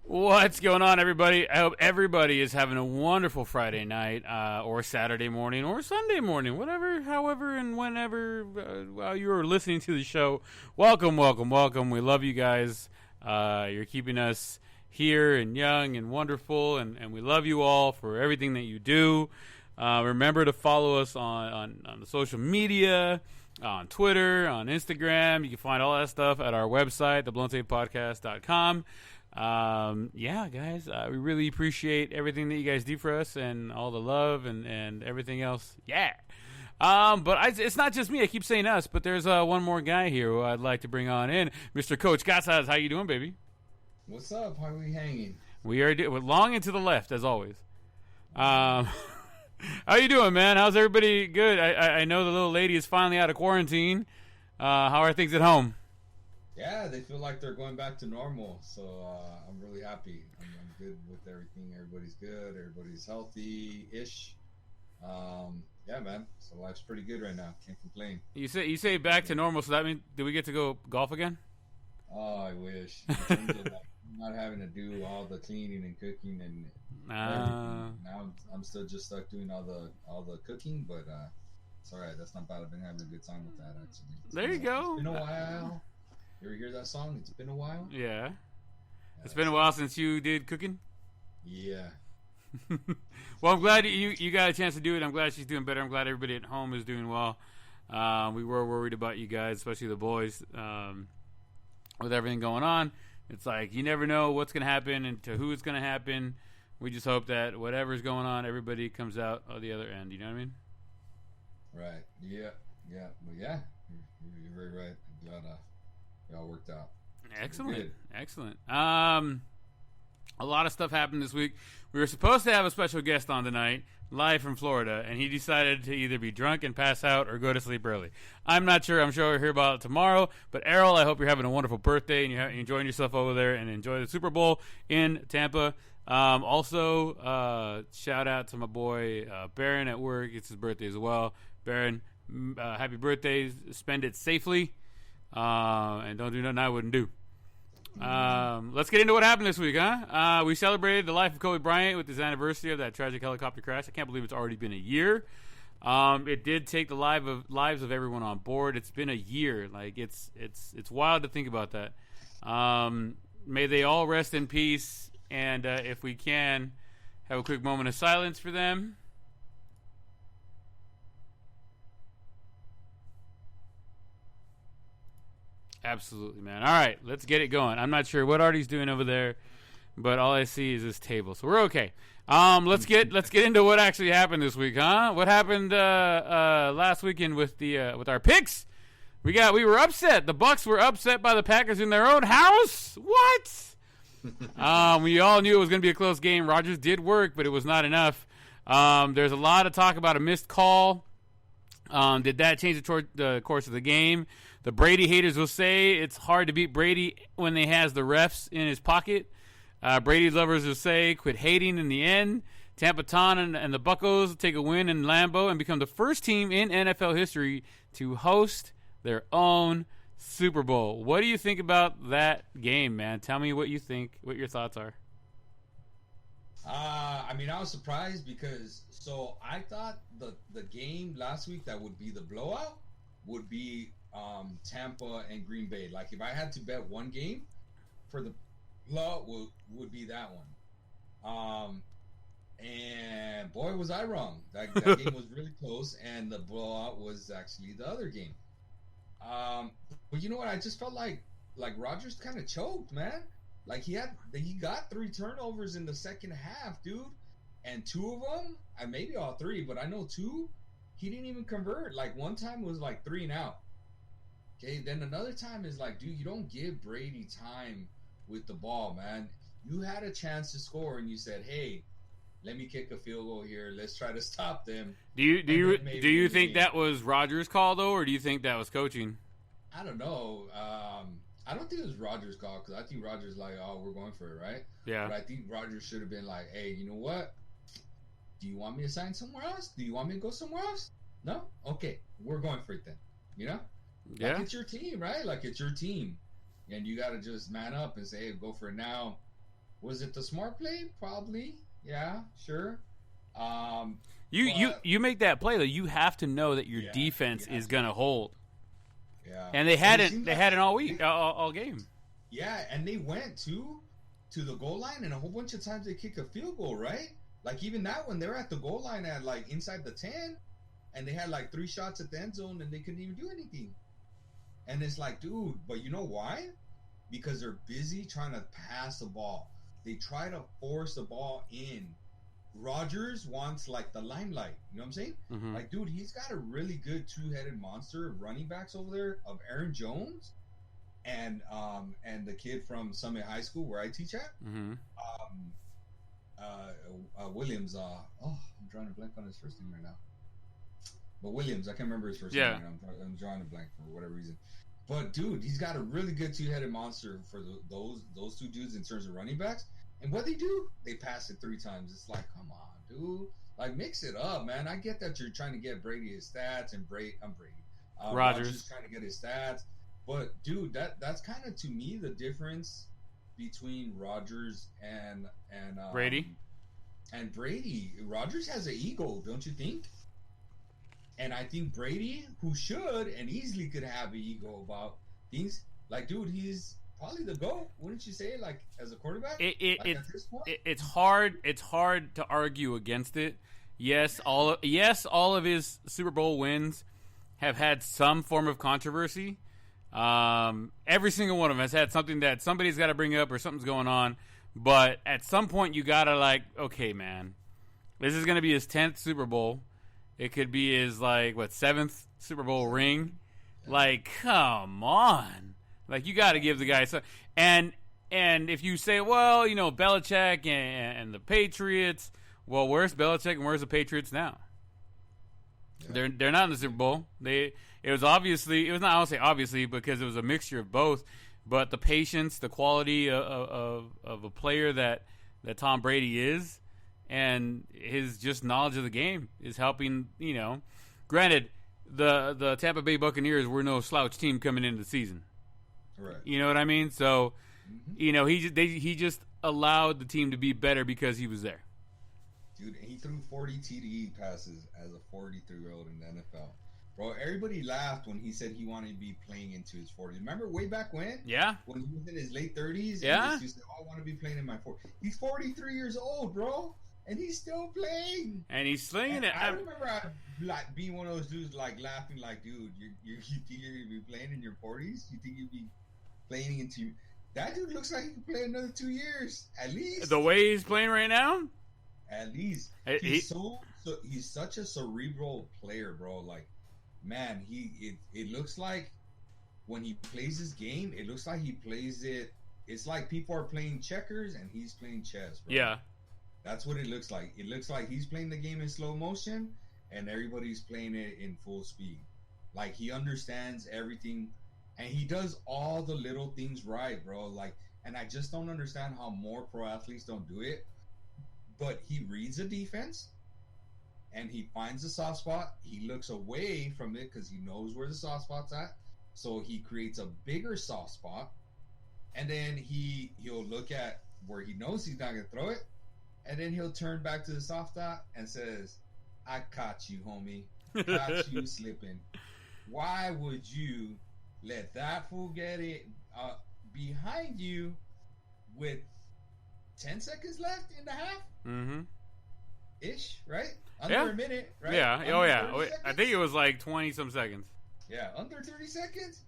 What's going on, everybody? I hope everybody is having a wonderful Friday night, or Saturday morning, or Sunday morning, whatever, however, and whenever while you are listening to the show. Welcome, welcome, welcome. We love you guys. You're keeping us here and young and wonderful, and we love you all for everything that you do. Remember to follow us on the social media, on Twitter, on Instagram. You can find all that stuff at our website, thebluntapodcast.com. Yeah, guys, we really appreciate everything that you guys do for us and all the love and everything else. Yeah. But it's not just me. I keep saying us, but there's one more guy here who I'd like to bring on in. Mr. Coach Gassaz, how you doing, baby? What's up? How are we hanging? We're long and to the left, as always. How you doing, man? How's everybody? Good. I know the little lady is finally out of quarantine. How are things at home? Yeah, they feel like they're going back to normal, so I'm really happy. I'm good with everything. Everybody's good. Everybody's healthy-ish. Yeah, man. So life's pretty good right now. Can't complain. You say back to normal, so that means do we get to go golf again? Oh, I wish. In terms of, like, not having to do all the cleaning and cooking and everything. Now I'm still just stuck doing all the cooking, but it's all right. That's not bad. I've been having a good time with that, actually. There you go. It's been a while. You ever hear that song? It's been a while. Yeah. It's been a while since you did cooking. Yeah. Well, I'm glad you got a chance to do it. I'm glad she's doing better. I'm glad everybody at home is doing well. We were worried about you guys, especially the boys, with everything going on. It's like you never know what's going to happen and to who it's going to happen. We just hope that whatever's going on, everybody comes out on the other end. You know what I mean? Right. Yeah. Yeah. Well, yeah. You're very right. Glad it all worked out. Excellent. Excellent. A lot of stuff happened this week. We were supposed to have a special guest on tonight, live from Florida, and he decided to either be drunk and pass out or go to sleep early. I'm not sure. I'm sure we'll hear about it tomorrow. But, Errol, I hope you're having a wonderful birthday and you're enjoying yourself over there and enjoy the Super Bowl in Tampa. Also, shout out to my boy Baron at work. It's his birthday as well. Baron, happy birthday. Spend it safely. And don't do nothing I wouldn't do. Let's get into what happened this week, huh? We celebrated the life of Kobe Bryant with his anniversary of that tragic helicopter crash. I can't believe it's already been a year. It did take the lives of everyone on board. It's been a year. Like it's wild to think about that. May they all rest in peace. And if we can, have a quick moment of silence for them. Absolutely, man. All right, let's get it going. I'm not sure what Artie's doing over there, but all I see is this table, so we're okay. Let's get into what actually happened this week, huh? What happened last weekend with our picks? We were upset. The Bucks were upset by the Packers in their own house. What? We all knew it was going to be a close game. Rodgers did work, but it was not enough. There's a lot of talk about a missed call. Did that change the course of the game? The Brady haters will say it's hard to beat Brady when he has the refs in his pocket. Brady lovers will say quit hating in the end. Tampa Ton and the Buccos take a win in Lambeau and become the first team in NFL history to host their own Super Bowl. What do you think about that game, man? Tell me what you think, what your thoughts are. I mean, I was surprised because I thought the game last week that would be the blowout would be Tampa and Green Bay. Like if I had to bet one game for the blowout would be that one. And boy was I wrong. That game was really close, and the blowout was actually the other game. But you know what? I just felt like Rodgers kind of choked, man. Like he got 3 turnovers in the second half, dude, and 2 of them, maybe all 3, but I know 2, he didn't even convert. Like one time was like 3 and out. Okay, then another time is like, dude, you don't give Brady time with the ball, man. You had a chance to score, and you said, hey, let me kick a field goal here. Let's try to stop them. Do you think that was Rodgers' call though, or do you think that was coaching? I don't know. I don't think it was Rodgers' call because I think Rodgers like, oh, we're going for it, right? Yeah. But I think Rodgers should have been like, hey, you know what? Do you want me to sign somewhere else? Do you want me to go somewhere else? No? Okay, we're going for it then. You know? Yeah. Like it's your team, right? Like it's your team. And you got to just man up and say, hey, go for it now. Was it the smart play? Probably. Yeah, sure. Um, You make that play though. You have to know that your yeah, defense yeah, is gonna hold, yeah. and they And had it it. seemed They like had it all week, all game. yeah, and they went to the goal line, and a whole bunch of times they kick a field goal, right? Like even that one, they're at the goal line at like inside the 10, and they had like 3 shots at the end zone, and they couldn't even do anything. And it's like, dude, but you know why? Because they're busy trying to pass the ball. They try to force the ball in. Rodgers wants like the limelight. You know what I'm saying? Mm-hmm. Like, dude, he's got a really good two-headed monster of running backs over there of Aaron Jones and the kid from Summit High School where I teach at. Mm-hmm. Williams. I'm drawing a blank on his first name right now. But Williams, I can't remember his first Yeah. name. Right now. I'm drawing a blank for whatever reason. But dude, he's got a really good two-headed monster for those two dudes in terms of running backs. And what they do, they pass it 3 times. It's like, come on, dude. Like, mix it up, man. I get that you're trying to get Brady his stats, and Brady. Rodgers trying to get his stats. But dude, that's kind of to me the difference between Rodgers and Brady. And Brady. Rodgers has an ego, don't you think? And I think Brady, who should and easily could have an ego about things, like, dude, he's probably the GOAT, wouldn't you say? Like, as a quarterback, It's hard. It's hard to argue against it. Yes, all of his Super Bowl wins have had some form of controversy. Every single one of them has had something that somebody's got to bring up or something's going on. But at some point, you gotta like, okay, man, this is gonna be his 10th Super Bowl. It could be his, like, 7th Super Bowl ring. Like, come on. Like, you got to give the guy some. And if you say, well, you know, Belichick and the Patriots, well, where's Belichick and where's the Patriots now? Yeah. They're not in the Super Bowl. It was not, I won't say obviously, because it was a mixture of both, but the patience, the quality of a player that Tom Brady is, and his just knowledge of the game is helping, you know. Granted, the Tampa Bay Buccaneers were no slouch team coming into the season. Right. You know what I mean? So, you know, he just allowed the team to be better because he was there. Dude, he threw 40 TD passes as a 43-year-old in the NFL. Bro, everybody laughed when he said he wanted to be playing into his 40s. Remember way back when? Yeah. When he was in his late 30s? Yeah. He said, I want to be playing in my 40s. He's 43 years old, bro. And he's still playing. And he's slinging it. I remember like being one of those dudes like laughing like, dude, you think you're going to be playing in your 40s? You think you'd be playing into... That dude looks like he could play another 2 years, at least. The way he's playing right now? At least. He's such a cerebral player, bro. Like, man, it looks like when he plays his game, it looks like he plays it... It's like people are playing checkers and he's playing chess, bro. Yeah. That's what it looks like. It looks like he's playing the game in slow motion and everybody's playing it in full speed. Like, he understands everything and he does all the little things right, bro. Like, and I just don't understand how more pro athletes don't do it. But he reads a defense and he finds a soft spot. He looks away from it because he knows where the soft spot's at. So he creates a bigger soft spot. And then he'll look at where he knows he's not going to throw it. And then he'll turn back to the soft dot and says, I caught you, homie. Caught you slipping. Why would you let that fool get it behind you with 10 seconds left in the half? Mm-hmm. Ish, right? Under a minute, right? Yeah. Under I think it was like 20-some seconds. Yeah, under 30 seconds.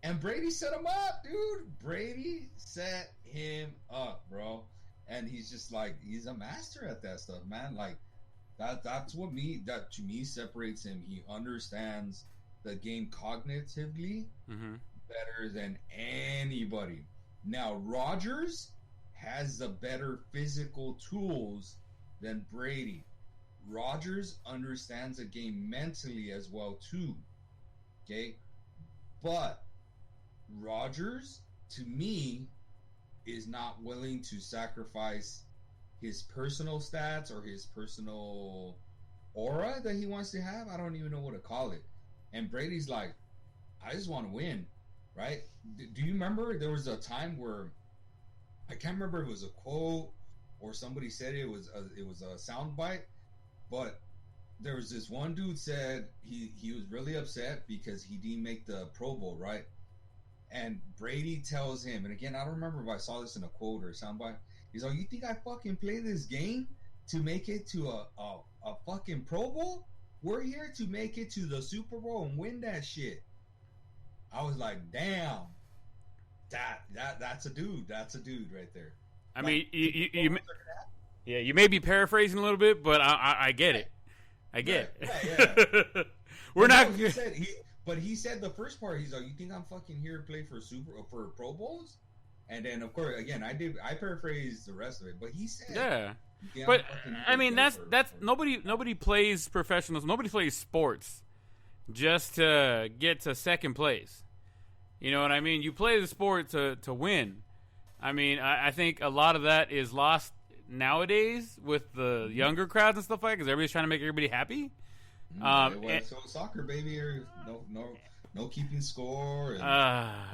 And Brady set him up, dude. Brady set him up, bro. And he's just like, he's a master at that stuff, man. Like, that's to me separates him. He understands the game cognitively better than anybody. Now, Rodgers has the better physical tools than Brady. Rodgers understands the game mentally as well, too. Okay? But Rodgers, to me, is not willing to sacrifice his personal stats or his personal aura that he wants to have. I don't even know what to call it. And Brady's like, I just want to win, right? Do you remember there was a time where I can't remember if it was a quote or somebody said it was a sound bite, but there was this one dude said he was really upset because he didn't make the Pro Bowl, right? And Brady tells him, and again, I don't remember if I saw this in a quote or a soundbite. He's like, "You think I fucking play this game to make it to a fucking Pro Bowl? We're here to make it to the Super Bowl and win that shit." I was like, "Damn, that's a dude. That's a dude right there." I mean, you may be paraphrasing a little bit, but I get it. I get it. Yeah. We're not. He said the first part. He's like, "You think I'm fucking here to play for Pro Bowls?" And then, of course, again, I paraphrased the rest of it, but he said, "Yeah." But I mean, that's nobody plays professionals. Nobody plays sports just to get to second place. You know what I mean? You play the sport to win. I mean, I think a lot of that is lost nowadays with the younger crowds and stuff like that, because everybody's trying to make everybody happy. So soccer, baby, or no keeping score.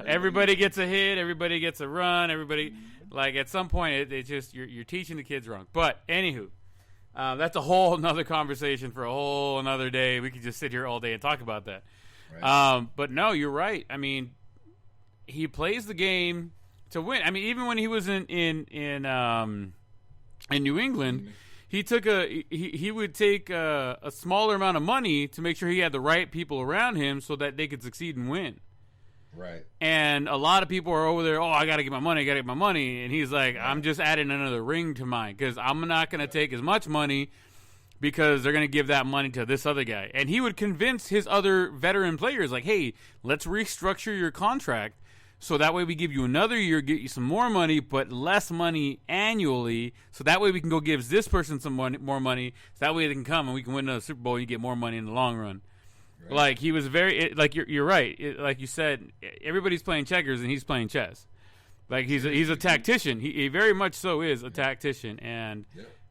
Everybody gets a hit. Everybody gets a run. Everybody, like, at some point, it's just you're teaching the kids wrong. But anywho, that's a whole another conversation for a whole another day. We could just sit here all day and talk about that. Right. But no, you're right. I mean, he plays the game to win. I mean, even when he was in New England, he would take a smaller amount of money to make sure he had the right people around him so that they could succeed and win. Right. And a lot of people are over there, I got to get my money. And he's like, I'm just adding another ring to mine because I'm not going to take as much money because they're going to give that money to this other guy. And he would convince his other veteran players, like, hey, let's restructure your contract so that way we give you another year, get you some more money, but less money annually. So that way we can go give this person some more money. So that way they can come and we can win another Super Bowl and you get more money in the long run. Right. Like, he was like, you're right. Like you said, everybody's playing checkers and he's playing chess. Like, he's a tactician. He very much so is a tactician. And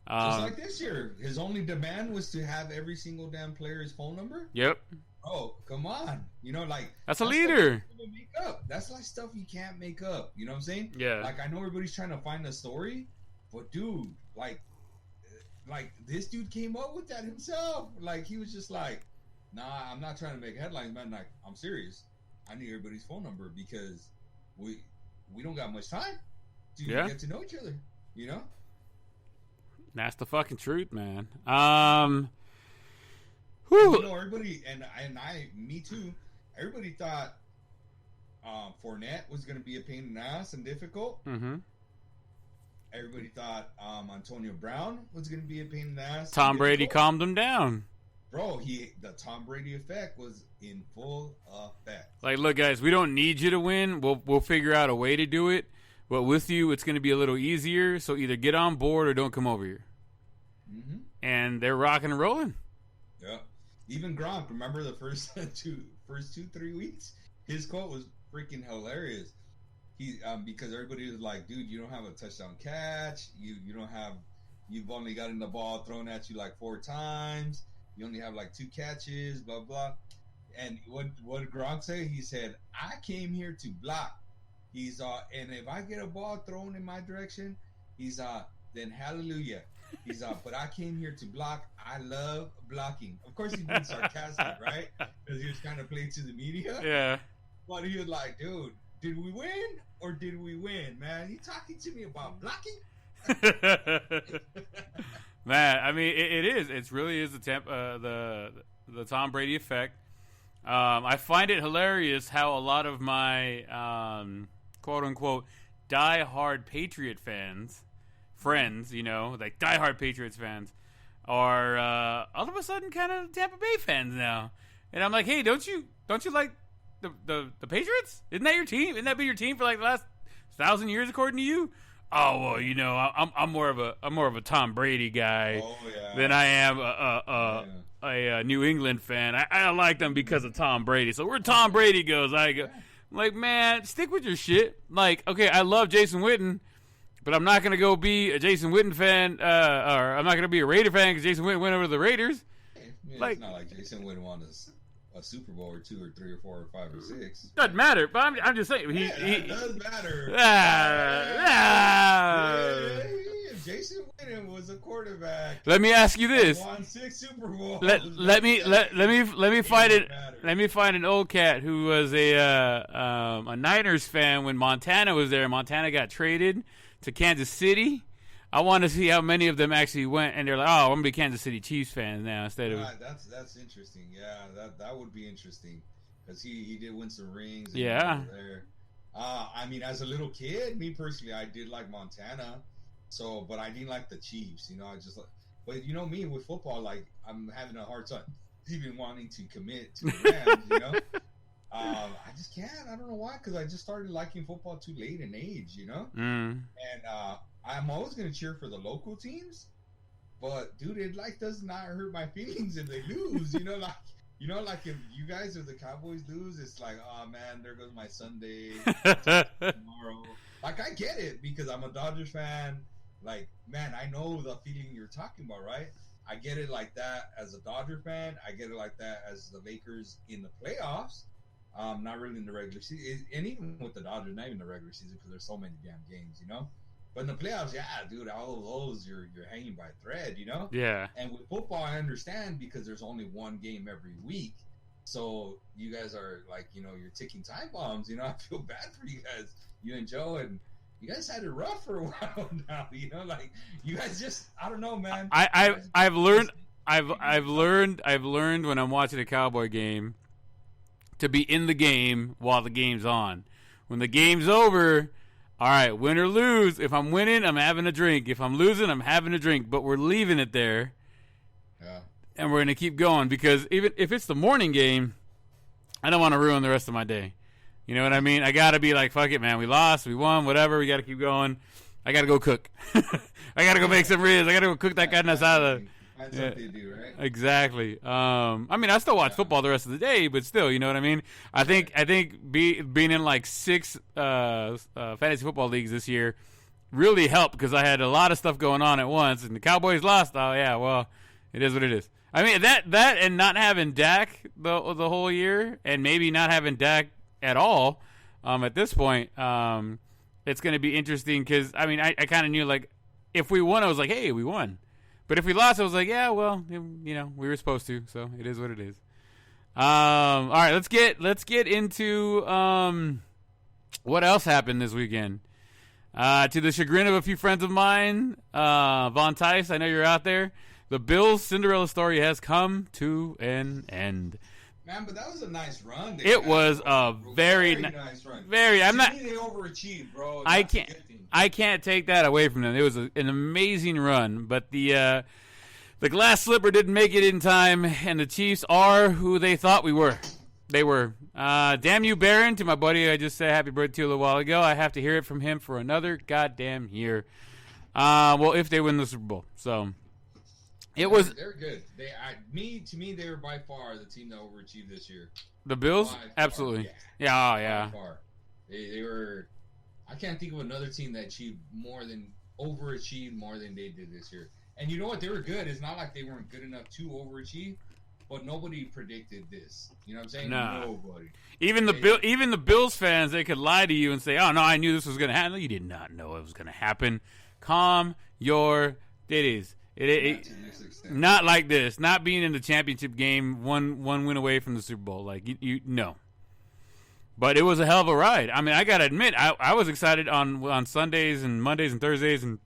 just like this year, his only demand was to have every single damn player's phone number. Yep. Oh, come on. You know, like, that's a leader. Make up. That's like stuff you can't make up. You know what I'm saying? Yeah. Like, I know everybody's trying to find a story, but dude, like this dude came up with that himself. Like, he was just like, nah, I'm not trying to make headlines, man. Like, I'm serious. I need everybody's phone number because we don't got much time to get to know each other. You know? That's the fucking truth, man. You know, everybody, and me too. Everybody thought Fournette was going to be a pain in the ass and difficult. Mm-hmm. Everybody thought Antonio Brown was going to be a pain in the ass. Tom Brady calmed him down. Bro, the Tom Brady effect was in full effect. Like, look, guys, we don't need you to win. We'll figure out a way to do it. But with you, it's going to be a little easier. So either get on board or don't come over here. Mm-hmm. And they're rocking and rolling. Yeah. Even Gronk, remember the first 2-3 weeks? His quote was freaking hilarious. He because everybody was like, dude, you don't have a touchdown catch. You've only gotten the ball thrown at you like 4 times. You only have like 2 catches, blah blah. And what did Gronk say? He said, I came here to block. He's and if I get a ball thrown in my direction, he's then hallelujah. He's but I came here to block. I love blocking. Of course, he's being sarcastic, right? Because he was kind of playing to the media. Yeah. But he was like, dude, did we win or did we win, man? You talking to me about blocking? Man, I mean, it is. It really is the Tom Brady effect. I find it hilarious how a lot of my quote unquote die-hard Patriot friends, you know, like die-hard Patriots fans, are all of a sudden kind of Tampa Bay fans now. And I'm like, hey, don't you like the Patriots? Isn't that your team? Isn't that been your team for like the last 1,000 years, according to you? Oh well, you know, I'm more of a Tom Brady guy than I am a New England fan. I like them because of Tom Brady. So where Tom Brady goes, I go. I'm like, man, stick with your shit. Like, okay, I love Jason Witten, but I'm not gonna go be a Jason Witten fan, or I'm not gonna be a Raider fan because Jason Witten went over to the Raiders. It's not like Jason Witten won a Super Bowl or 2 or 3 or 4 or 5 or 6. Doesn't matter, but I'm just saying. It does matter. Jason Witten was a quarterback. Let me ask you this. Won 6 Super Bowls. Let me find it. Let me find an old cat who was a Niners fan when Montana was there. Montana got traded to Kansas City. I want to see how many of them actually went, and they're like, "Oh, I'm gonna be Kansas City Chiefs fans now instead of." That's interesting. Yeah, that would be interesting because he did win some rings. Yeah. There. I mean, as a little kid, me personally, I did like Montana. So, but I didn't like the Chiefs. I just like. But me with football, like I'm having a hard time even wanting to commit to the Rams. I just can't. I don't know why. Because I just started liking football too late in age. And I'm always gonna cheer for the local teams, but dude, it does not hurt my feelings if they lose. Like if you guys or the Cowboys lose, it's like, oh man, there goes my Sunday tomorrow. Like I get it because I'm a Dodgers fan. Like, man, I know the feeling you're talking about, right? I get it like that as a Dodger fan. I get it like that as the Lakers in the playoffs. Not really in the regular season, and even with the Dodgers, not even the regular season because there's so many damn games, But in the playoffs, yeah, dude, all of those you're hanging by a thread, Yeah. And with football, I understand because there's only one game every week, so you guys are like, you're ticking time bombs. I feel bad for you guys, you and Joe, and you guys had it rough for a while now. Like you guys just, I don't know, man. I've learned when I'm watching a Cowboy game to be in the game while the game's on. When the game's over, all right, win or lose. If I'm winning, I'm having a drink. If I'm losing, I'm having a drink. But we're leaving it there. Yeah. And we're going to keep going because even if it's the morning game, I don't want to ruin the rest of my day. You know what I mean? I got to be like, fuck it, man. We lost. We won. Whatever. We got to keep going. I got to go cook. I got to go make some ribs. I got to go cook that carne asada. That's what they do, right? Exactly. I mean, I still watch football the rest of the day, but still, you know what I mean? I think being in like 6 fantasy football leagues this year really helped because I had a lot of stuff going on at once, and the Cowboys lost. Oh, yeah, well, it is what it is. I mean, that and not having Dak the whole year and maybe not having Dak at all at this point, it's going to be interesting because, I mean, I kind of knew, like, if we won, I was like, hey, we won. But if we lost, I was like, yeah, well, we were supposed to, so it is what it is. All right, let's get into what else happened this weekend. To the chagrin of a few friends of mine, Von Tice, I know you're out there. The Bills' Cinderella story has come to an end. Man, but that was a nice run. It was a very nice run. Very. I'm not. They overachieved, bro. I can't take that away from them. It was an amazing run, but the glass slipper didn't make it in time, and the Chiefs are who they thought we were. They were. Damn you, Barron, to my buddy I just said happy birthday to a little while ago. I have to hear it from him for another goddamn year. Well, if they win the Super Bowl. So it was. They're good. To me, they were by far the team that overachieved this year. The Bills? Absolutely. Yeah. Oh, yeah. By far. They were. I can't think of another team that overachieved more than they did this year. And you know what? They were good. It's not like they weren't good enough to overachieve, but nobody predicted this. You know what I'm saying? No. Nobody. Even the Bills fans, they could lie to you and say, "Oh no, I knew this was going to happen." You did not know it was going to happen. Calm your titties. Not like this. Not being in the championship game, one win away from the Super Bowl. Like you no. But it was a hell of a ride. I mean, I got to admit, I was excited on Sundays and Mondays and Thursdays and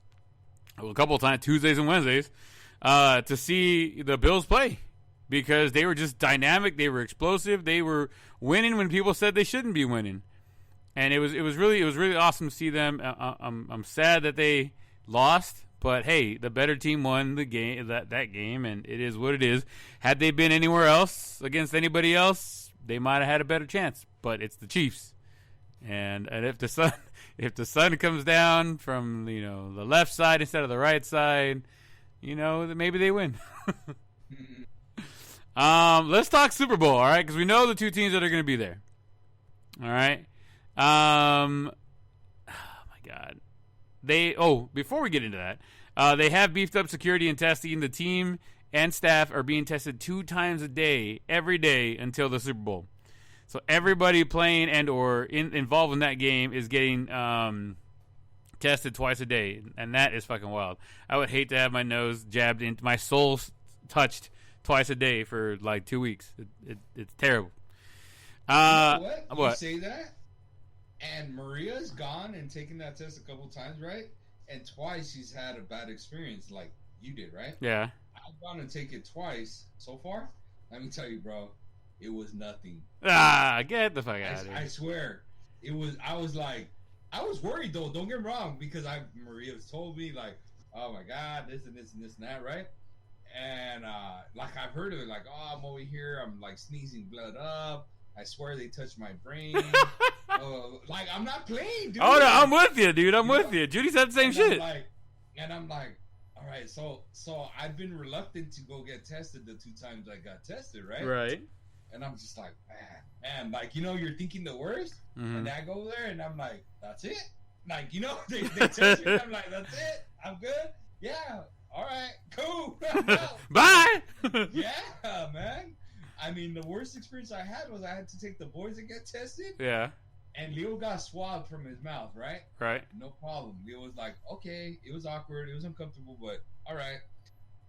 a couple of times, Tuesdays and Wednesdays, to see the Bills play because they were just dynamic. They were explosive. They were winning when people said they shouldn't be winning. And it was really awesome to see them. I'm sad that they lost, but hey, the better team won the game that game, and it is what it is. Had they been anywhere else against anybody else, they might have had a better chance. But it's the Chiefs, and if the sun comes down from the left side instead of the right side, maybe they win. Let's talk Super Bowl, all right? Because we know the two teams that are going to be there. All right. Oh my God. Before we get into that, they have beefed up security and testing. The team and staff are being tested 2 times a day, every day until the Super Bowl. So everybody playing and or involved in that game is getting tested twice a day, and that is fucking wild. I would hate to have my nose jabbed into my soul touched twice a day for like 2 weeks. It's terrible. You know what? What? You say that, and Maria's gone and taken that test a couple times, right? And twice she's had a bad experience, like you did, right? Yeah. I've gone and take it twice so far. Let me tell you, bro, it was nothing. Get the fuck out of here. I swear, it was. I was like, I was worried though. Don't get me wrong, because Maria's told me like, oh my god, this and this and this and that, right? And like I've heard of it, like, oh, I'm over here, I'm like sneezing blood up. I swear they touched my brain. Like I'm not playing, dude. Oh no, I'm with you, dude. I'm with you. Judy said the same shit. I'm like, all right, so I've been reluctant to go get tested the 2 times I got tested, right? Right. And I'm just like, man, like, you know, you're thinking the worst, and I go there, and I'm like, that's it? Like, you know, they test you, and I'm like, that's it? I'm good? Yeah, all right, cool. Bye! Yeah, man. I mean, the worst experience I had was I had to take the boys to get tested. Yeah. And Leo got swabbed from his mouth, right? Right. No problem. Leo was like, okay, it was awkward, it was uncomfortable, but all right.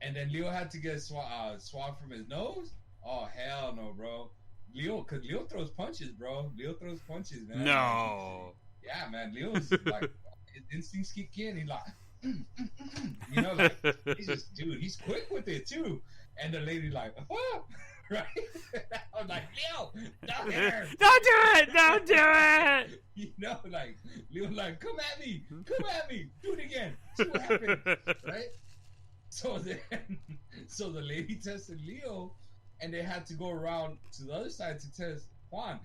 And then Leo had to get swabbed from his nose. Oh, hell no, bro. Because Leo throws punches, bro. Leo throws punches, man. No. Yeah, man. Leo's like, his instincts kick in. He's like, you know, like, he's just, dude, he's quick with it, too. And the lady like, oh, right? I was like, Leo, don't hit her. Don't do it. Don't do it. You know, like, Leo like, come at me. Do it again. See what happens, right? So the lady tested Leo, and they had to go around to the other side to test Juan.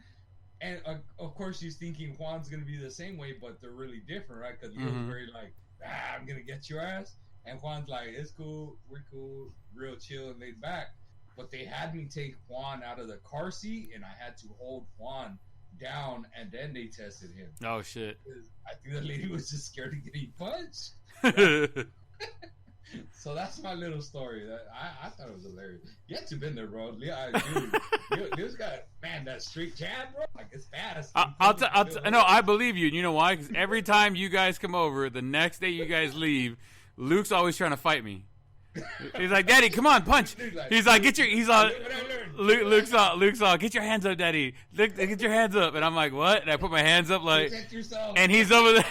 And of course, she's thinking Juan's gonna be the same way, but they're really different, right? Because Leo's very like, I'm gonna get your ass, and Juan's like, it's cool, we're cool, real chill and laid back. But they had me take Juan out of the car seat, and I had to hold Juan down, and then they tested him. Oh shit! I think the lady was just scared of getting punched. Right? So that's my little story. I thought it was hilarious. You had to been there, bro. Leo's got, man, that straight jab, bro. Like, it's fast. No, I believe you. And you know why? Because every time you guys come over, the next day you guys leave, Luke's always trying to fight me. He's like, Daddy, come on, punch. He's like, Luke's all, get your hands up, Daddy. Get your hands up. And I'm like, what? And I put my hands up like, and he's over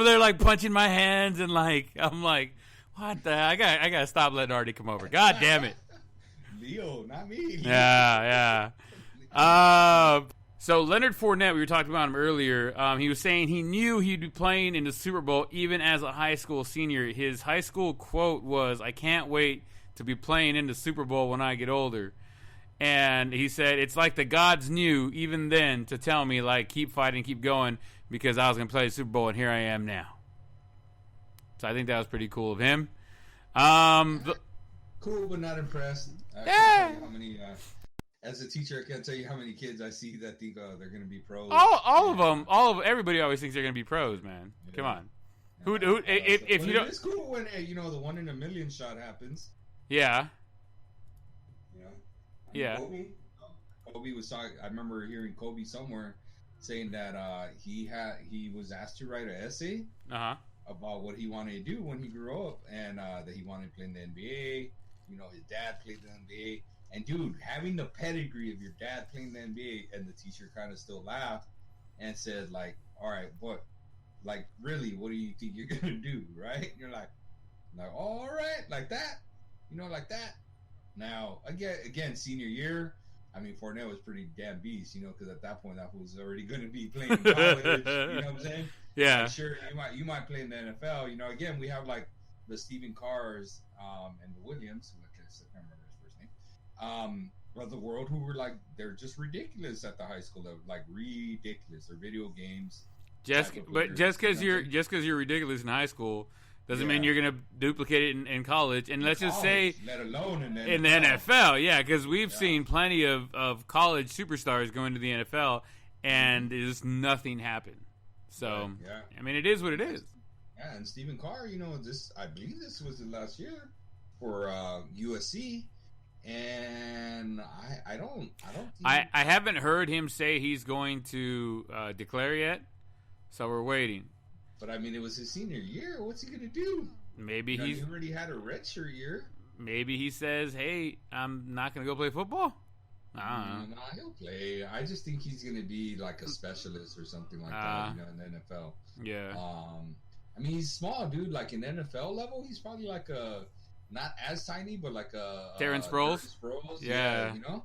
there like punching my hands, and like, I'm like, what the hell? I gotta stop letting Artie come over. God damn it. Leo, not me. Yeah. So Leonard Fournette, we were talking about him earlier. He was saying he knew he'd be playing in the Super Bowl even as a high school senior. His high school quote was, "I can't wait to be playing in the Super Bowl when I get older." And he said, it's like the gods knew even then to tell me, like, keep fighting, keep going, because I was going to play the Super Bowl, and here I am now. So I think that was pretty cool of him. Cool, but not impressed. I Yeah. can't tell you how many, as a teacher, I can't tell you how many kids I see that think they're going to be pros. All of them. Everybody always thinks they're going to be pros, man. Yeah. Come on. If you don't, it's cool when the 1 in a million shot happens. Yeah. You know. Yeah. Kobe was talking. I remember hearing Kobe somewhere saying that he was asked to write an essay about what he wanted to do when he grew up, and that he wanted to play in the NBA. You know, his dad played in the NBA. And dude, having the pedigree of your dad playing the NBA, and the teacher kind of still laughed and said, like, all right, what, like, really, what do you think you're gonna do, right? And you're like, all right, like that, like that. Now, again, senior year, I mean, Fournette was pretty damn beast, because at that point, that was already gonna be playing in college. You know what I'm saying? Yeah. Like, sure, you might play in the NFL. Again, we have like the Stephen Carrs and the Williams, I can't remember his first name. Of the world, who were like, they're just ridiculous at the high school level, like ridiculous. They're video games. Just because you're ridiculous in high school doesn't mean you're gonna duplicate it in college. And let's just say, let alone in the NFL, yeah, because we've seen plenty of college superstars go into the NFL, and just nothing happened. So I mean, it is what it is. Yeah, and Stephen Carr, I believe this was the last year. for USC, and I don't think I haven't heard him say he's going to declare yet, so we're waiting. But I mean, it was his senior year. What's he gonna do? Maybe He already had a redshirt year. Maybe he says, "Hey, I'm not gonna go play football." I don't know. Nah, he'll play. I just think he's gonna be like a specialist or something like that, in the NFL. Yeah. I mean, he's small, dude. Like in NFL level, he's probably like a not as tiny, but like a Terrence Sproles. Yeah, you know,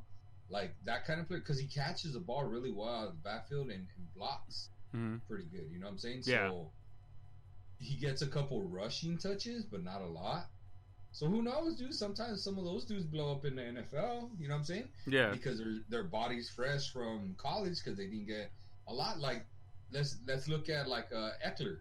like that kind of player because he catches the ball really well out of the backfield and blocks pretty good. You know what I'm saying? Yeah. So he gets a couple rushing touches, but not a lot. So who knows, dude? Sometimes some of those dudes blow up in the NFL. You know what I'm saying? Yeah. Because their body's fresh from college because they didn't get a lot. Like let's look at like Eckler,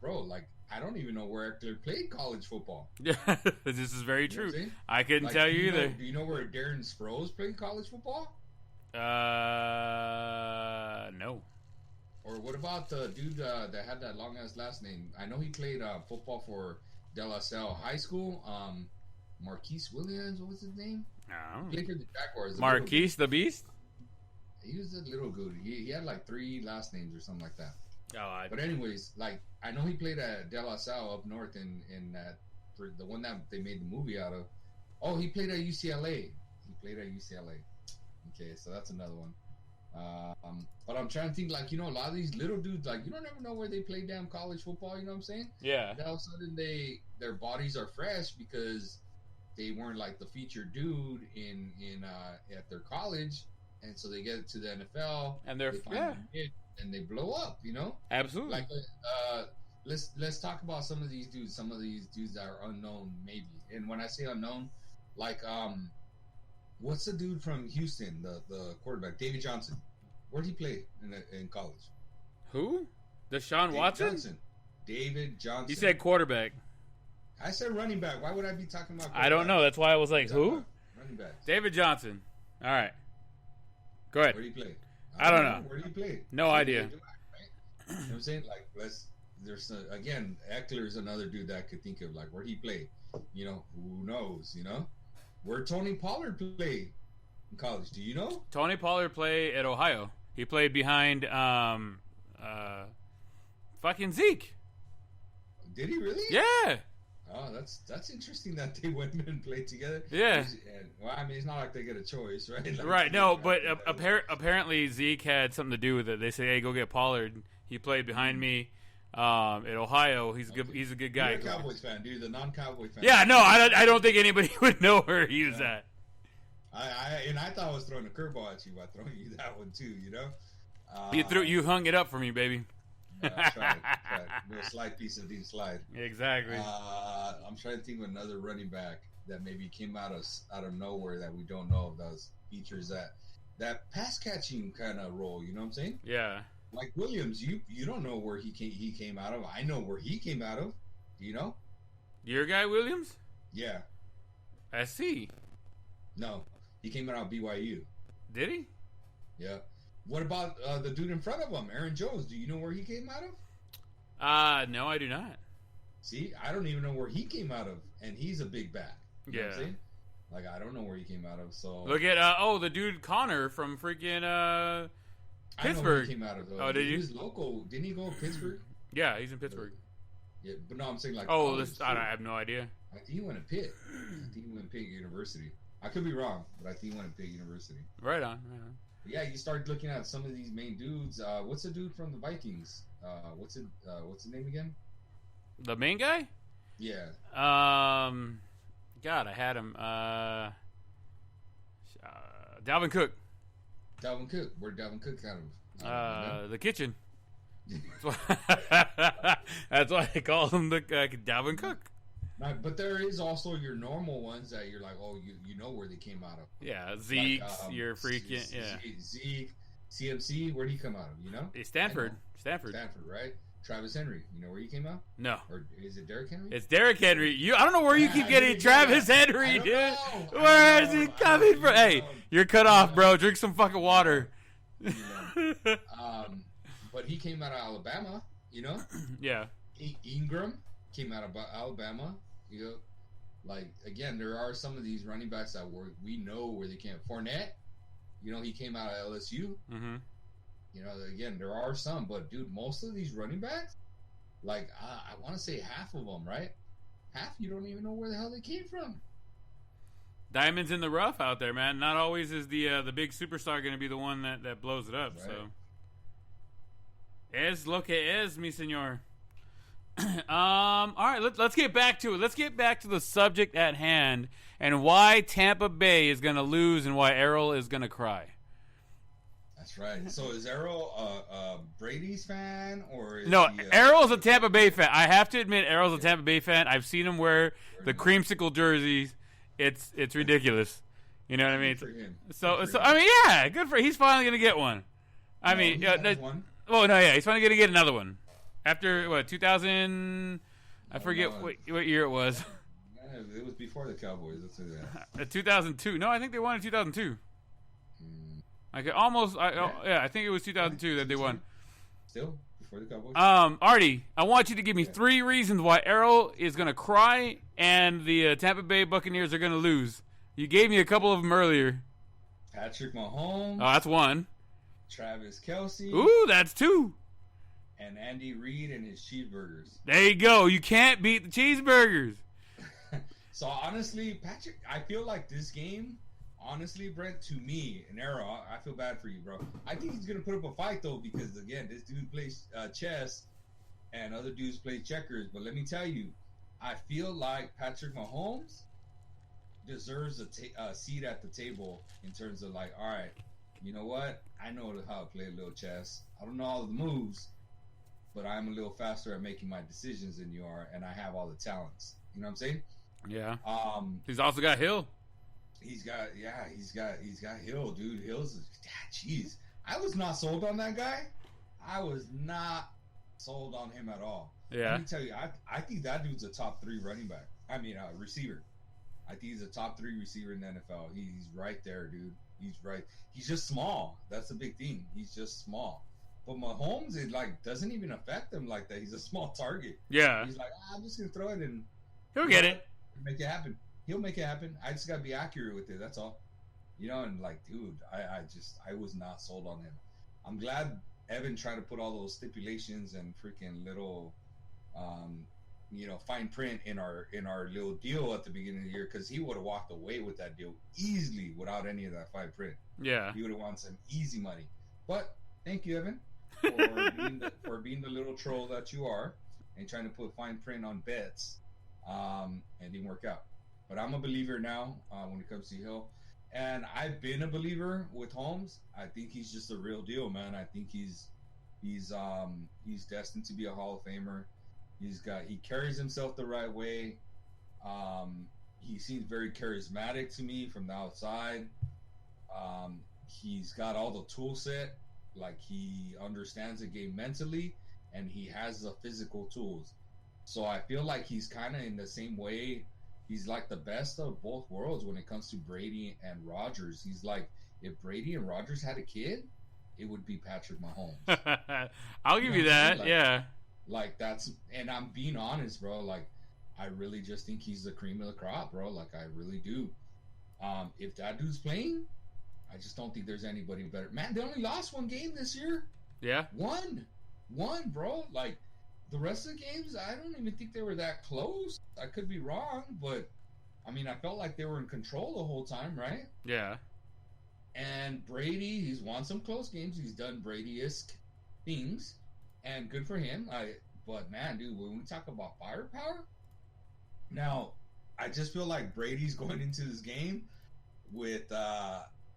bro. Like I don't even know where Eckler played college football. Yeah, this is very You know what true. I'm saying? I couldn't Like, tell do you know- either. Do you know where Darren Sproles played college football? No. Or what about the dude that had that long ass last name? I know he played football for De La Salle High School. Marquise Williams, what was his name? No. Played for the Jaguars. the little Marquise the Beast. dude. He was a little good. He had like 3 last names or something like that. Oh, But anyways, like I know he played at De La Salle up north in that for the one that they made the movie out of. Oh, he played at UCLA. Okay, so that's another one. But I'm trying to think, like, you know, a lot of these little dudes, like, you don't ever know where they play damn college football. You know what I'm saying? yeah. And all of a sudden, their bodies are fresh because they weren't like the featured dude in at their college, and so they get to the NFL And they're they find yeah, their hit, and they blow up. You know, absolutely. like let's talk about some of these dudes that are unknown maybe. And when I say unknown, like what's the dude from Houston, the quarterback, David Johnson? Where'd he play in college? Who? Deshaun David Watson? Johnson. David Johnson. He said quarterback. I said running back. Why would I be talking about I don't know. That's why I was like, quarterback? who? Running back. David Johnson. All right. Go Where ahead. do you play? I don't know. Where do you play? No idea. You know what I'm saying? Like, there's again, Eckler's another dude that I could think of. Like, where he play? You know, who knows? You know, where Tony Pollard play in college? Do you know? Tony Pollard played at Ohio. He played behind fucking Zeke. Did he really? Yeah. Oh, that's interesting that they went and played together. Yeah. And, well, I mean, it's not like they get a choice, right? Like, Right. No, but apparently Zeke had something to do with it. They say, "Hey, go get Pollard. He played behind me at Ohio. He's a good. He's a good guy." You're a Cowboys fan, dude. The non-Cowboy fan. Yeah. No, I don't think anybody would know where he was at. I thought I was throwing a curveball at you by throwing you that one too. You know. You hung it up for me, baby. I tried. Do a slide piece of deep slide. Exactly. I'm trying to think of another running back that maybe came out of nowhere that we don't know of. That features that pass catching kind of role. You know what I'm saying? Yeah. Like Williams, you don't know where he came out of. I know where he came out of. Do you know? Your guy Williams? Yeah. SC. No, he came out of BYU. Did he? Yeah. What about the dude in front of him, Aaron Jones? Do you know where he came out of? No, I do not. See, I don't even know where he came out of, and he's a big back. You know what I'm Yeah. saying? Like, I don't know where he came out of. So Look at the dude Connor from freaking I know where Pittsburgh. he came out of, though. Oh, did he you? was local. Didn't he go to Pittsburgh? Yeah, he's in Pittsburgh. Yeah, but no, I'm saying like. Oh, college, I too. have no idea. I think he went to Pitt. I think he went to Pitt University. I could be wrong, but I think he went to Pitt University. Right on. But yeah, you start looking at some of these main dudes. What's the dude from the Vikings? What's the name again? The main guy? Yeah. God, I had him. Dalvin Cook. Dalvin Cook. Where Dalvin Cook kind of? The kitchen. That's why I call him the Dalvin Cook. Right, but there is also your normal ones that you're like, oh, you know where they came out of. Yeah, Zeke, Like, you're freaking Zeke, CMC, where'd he come out of? You know? Stanford. I know. Stanford. Stanford, right? Travis Henry, you know where he came out? No, Or is it Derrick Henry? it's Derrick Henry. I don't know where you keep getting I Travis don't Henry, know. dude. I Where don't is he know. coming from? I Hey, don't know. you're cut off, bro. Drink some fucking water. You know. But he came out of Alabama, you know? Yeah. Ingram came out of Alabama, you know. Like again, there are some of these running backs that we know where they can't. Fournette, he came out of LSU. Mm-hmm. Again, there are some, but dude, most of these running backs, like I want to say half of them, right? Half you don't even know where the hell they came from. Diamonds in the rough out there, man. Not always is the big superstar going to be the one that blows it up. Right. So, es lo que es, mi señor. All right, let's get back to it. Let's get back to the subject at hand and why Tampa Bay is going to lose and why Errol is going to cry. That's right. So is Errol a Brady's fan or is no? He Errol's a Tampa Bay fan. I have to admit, Errol's a Tampa Bay fan. I've seen him wear the creamsicle jerseys. It's ridiculous. You know what I mean? For him. So I mean, yeah, good for. He's finally going to get one. I mean, one. Oh no, yeah, he's finally going to get another one. After what 2000, I forget what year it was. It was before the Cowboys. Let's say that. 2002. No, I think they won in 2002. I think it was 2002 that they won. Still before the Cowboys. Artie, I want you to give me 3 reasons why Errol is going to cry and the Tampa Bay Buccaneers are going to lose. You gave me a couple of them earlier. Patrick Mahomes. Oh, that's 1. Travis Kelce. Ooh, that's 2. And Andy Reid and his cheeseburgers. There you go. You can't beat the cheeseburgers. So honestly, Patrick, I feel like this game, honestly, Brent, to me, an Errol, I feel bad for you, bro. I think he's gonna put up a fight though, because again, this dude plays chess, and other dudes play checkers. But let me tell you, I feel like Patrick Mahomes deserves a seat at the table in terms of like, all right, you know what? I know how to play a little chess. I don't know all of the moves, but I'm a little faster at making my decisions than you are, and I have all the talents. You know what I'm saying? Yeah. He's also got Hill. He's got Hill, dude. Hill's, jeez. I was not sold on that guy. I was not sold on him at all. Yeah. Let me tell you, I think that dude's a top 3 running back. I mean, receiver. I think he's a top 3 receiver in the NFL. He's right there, dude. He's right. He's just small. That's the big thing. He's just small. But Mahomes, it doesn't even affect him like that. He's a small target. Yeah. He's like, I'm just gonna throw it and he'll get it. Make it happen. He'll make it happen. I just gotta be accurate with it. That's all. And like, dude, I was not sold on him. I'm glad Evan tried to put all those stipulations and freaking little, fine print in our little deal at the beginning of the year, because he would have walked away with that deal easily without any of that fine print. Yeah. He would have wanted some easy money. But thank you, Evan, for being the little troll that you are and trying to put fine print on bets. And it didn't work out. But I'm a believer now when it comes to Hill. And I've been a believer with Holmes. I think he's just a real deal, man. I think he's destined to be a Hall of Famer. He carries himself the right way. He seems very charismatic to me from the outside. He's got all the tool set. Like, he understands the game mentally, and he has the physical tools. So I feel like he's kind of in the same way. He's like the best of both worlds when it comes to Brady and Rodgers. He's like, if Brady and Rodgers had a kid, it would be Patrick Mahomes. I'll give you that. Yeah. Like, that's, and I'm being honest, bro. Like, I really just think he's the cream of the crop, bro. Like, I really do. If that dude's playing, I just don't think there's anybody better. Man, they only lost 1 game this year. Yeah. One, bro. Like, the rest of the games, I don't even think they were that close. I could be wrong, but I mean, I felt like they were in control the whole time, right? Yeah. And Brady, he's won some close games. He's done Brady-esque things, and good for him. But man, dude, when we talk about firepower, now I just feel like Brady's going into this game with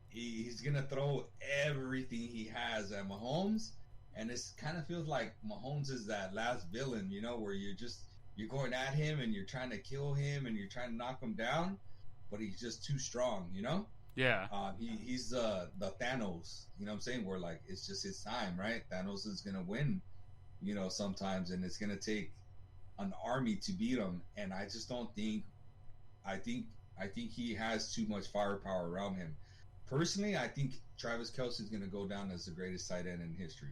he's gonna throw everything he has at Mahomes. And it kind of feels like Mahomes is that last villain, where you're going at him and you're trying to kill him and you're trying to knock him down, but he's just too strong, Yeah. He's the Thanos, you know what I'm saying? Where like it's just his time, right? Thanos is gonna win, sometimes, and it's gonna take an army to beat him. And I just don't think. I think he has too much firepower around him. Personally, I think Travis Kelce is gonna go down as the greatest tight end in history.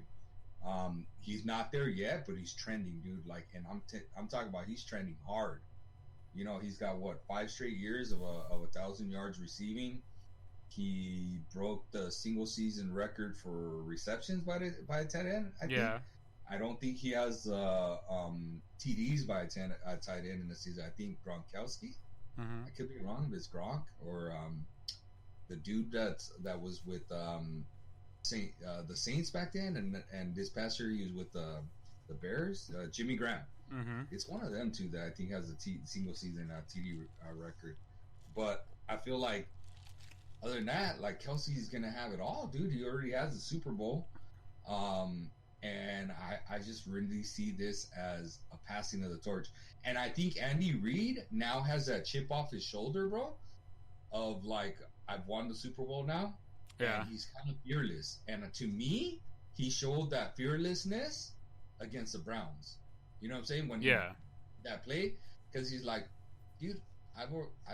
He's not there yet, but he's trending, dude. Like, and I'm talking about he's trending hard. You know, he's got what 5 straight years of 1,000 yards receiving. He broke the single season record for receptions by a tight end. I think. I don't think he has TDs by a tight end in the season. I think Gronkowski. Mm-hmm. I could be wrong, but it's Gronk or the dude that was with the Saints back then, and this past year he was with the Bears. Jimmy Graham. Mm-hmm. It's one of them two that I think has a single season TD record. But I feel like other than that, like Kelsey's gonna have it all, dude. He already has the Super Bowl. And I just really see this as a passing of the torch. And I think Andy Reid now has that chip off his shoulder, bro, of like, I've won the Super Bowl now. Yeah. And he's kind of fearless. And to me, he showed that fearlessness against the Browns. You know what I'm saying? When that play, because he's like, dude, I've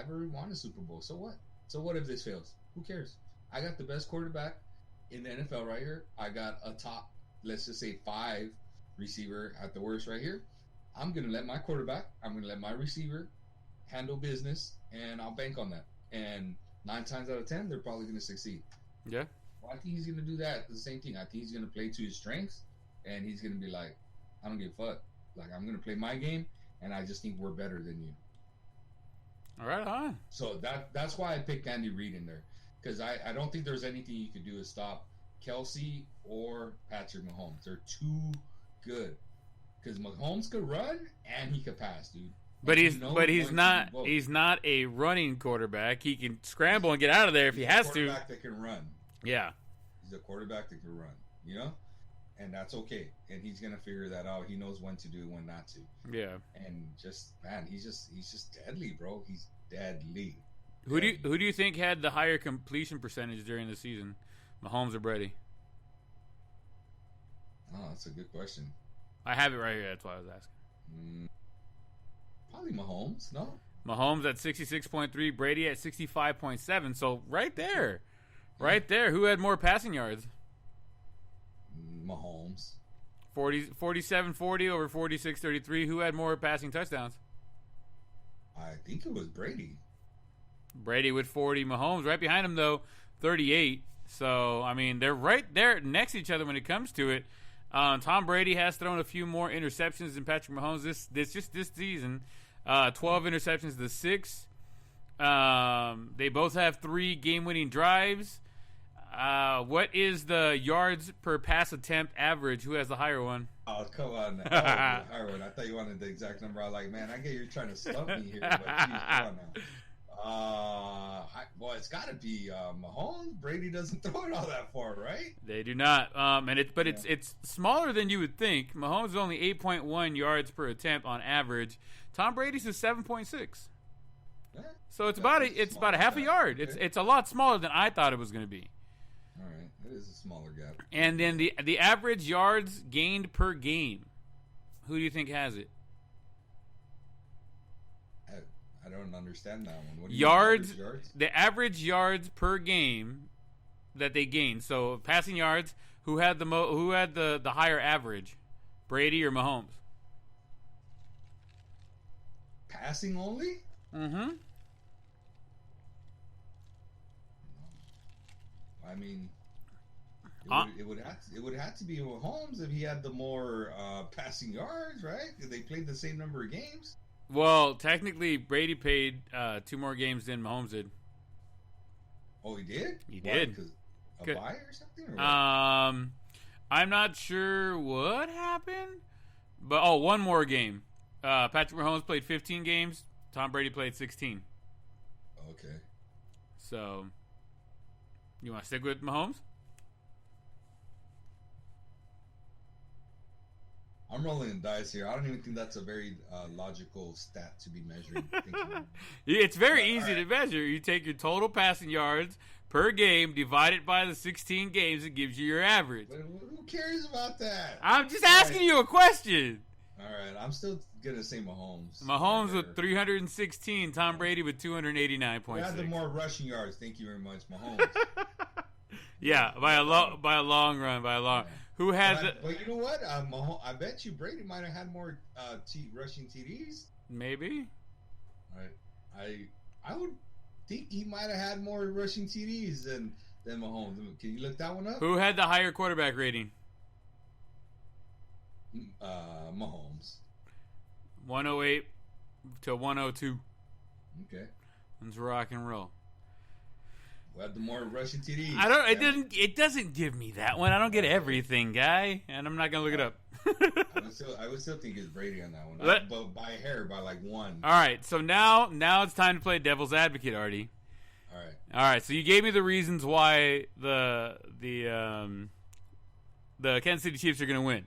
already won a Super Bowl. So what? So what if this fails? Who cares? I got the best quarterback in the NFL right here. I got a top, let's just say 5 receiver at the worst right here. I'm going to let my quarterback, I'm going to let my receiver handle business, and I'll bank on that. And 9 times out of 10, they're probably going to succeed. Yeah. Well, I think he's going to do that. The same thing. I think he's going to play to his strengths, and he's going to be like, I don't give a fuck. Like, I'm going to play my game, and I just think we're better than you. All right, on. So that's why I picked Andy Reid in there, because I don't think there's anything you could do to stop Kelsey or Patrick Mahomes. They're too good. Because Mahomes could run and he could pass, dude. But he's not a running quarterback. He can scramble and get out of there if he has to. He's a quarterback that can run. Yeah. He's a quarterback that can run. You know? And that's okay. And he's gonna figure that out. He knows when to do, when not to. Yeah. And just he's just deadly, bro. He's deadly. Who do you think had the higher completion percentage during the season, Mahomes or Brady? Oh, that's a good question. I have it right here. That's why I was asking. Probably Mahomes. No. Mahomes at 66.3, Brady at 65.7. So right there, Who had more passing yards? Mahomes. 47-40 over 46-33. Who had more passing touchdowns? I think it was Brady. Brady with 40. Mahomes right behind him though, 38. So I mean, they're right there next to each other when it comes to it. Tom Brady has thrown a few more interceptions than Patrick Mahomes this season. 12 interceptions to 6. They both have 3 game-winning drives. What is the yards per pass attempt average? Who has the higher one? Oh, come on. That was the higher one. I thought you wanted the exact number. I was like, man, I get you're trying to stump me here, but geez, come on now. Well, it's got to be Mahomes. Brady doesn't throw it all that far, right? They do not. It's smaller than you would think. Mahomes is only 8.1 yards per attempt on average. Tom Brady's is 7.6. Yeah. So it's about a half a yard. Okay. It's a lot smaller than I thought it was going to be. All right, it is a smaller gap. And then the average yards gained per game. Who do you think has it? I don't understand that one. What do you mean, yards? The average yards per game that they gained. So passing yards, who had the higher average? Brady or Mahomes? Passing only? Mm-hmm. I mean, it would have to be Mahomes if he had the more passing yards, right? Because they played the same number of games. Well, technically, Brady played 2 more games than Mahomes did. Oh, he did? He did. Because a bye or something? Or I'm not sure what happened, but one more game. Patrick Mahomes played 15 games. Tom Brady played 16. Okay. So, you want to stick with Mahomes? I'm rolling the dice here. I don't even think that's a very logical stat to be measuring. It's very easy to measure. You take your total passing yards per game, divide it by the 16 games, it gives you your average. But who cares about that? I'm just asking you a question. All right, I'm still going to say Mahomes. Mahomes with 316, Tom Brady with 289.6. We had the more rushing yards. Thank you very much, Mahomes. Yeah, by a long run. Yeah. Who has it? But you know what? I bet you Brady might have had more rushing TDs. Maybe. I would think he might have had more rushing TDs than Mahomes. Can you look that one up? Who had the higher quarterback rating? Mahomes. 108 to 102. Okay. Let's rock and roll. We have the more rushing TDs. It doesn't give me that one. I don't get everything, guy, and I'm not gonna look it up. I would still think it's Brady on that one, but by a hair, by like one. All right, so now it's time to play devil's advocate, Artie. All right. So you gave me the reasons why the Kansas City Chiefs are gonna win.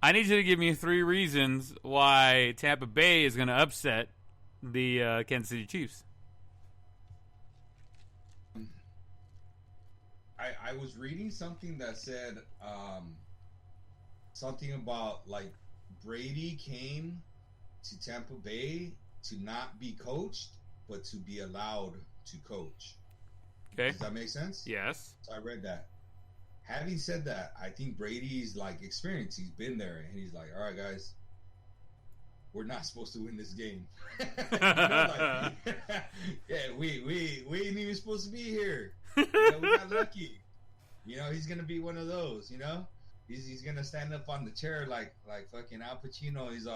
I need you to give me 3 reasons why Tampa Bay is gonna upset the Kansas City Chiefs. I was reading something that said something about like Brady came to Tampa Bay to not be coached, but to be allowed to coach. Okay. Does that make sense? Yes. So I read that. Having said that, I think Brady's like experienced. He's been there, and he's like, all right, guys, we're not supposed to win this game. Yeah, we ain't even supposed to be here. We got lucky. He's gonna be one of those. He's gonna stand up on the chair like fucking Al Pacino. He's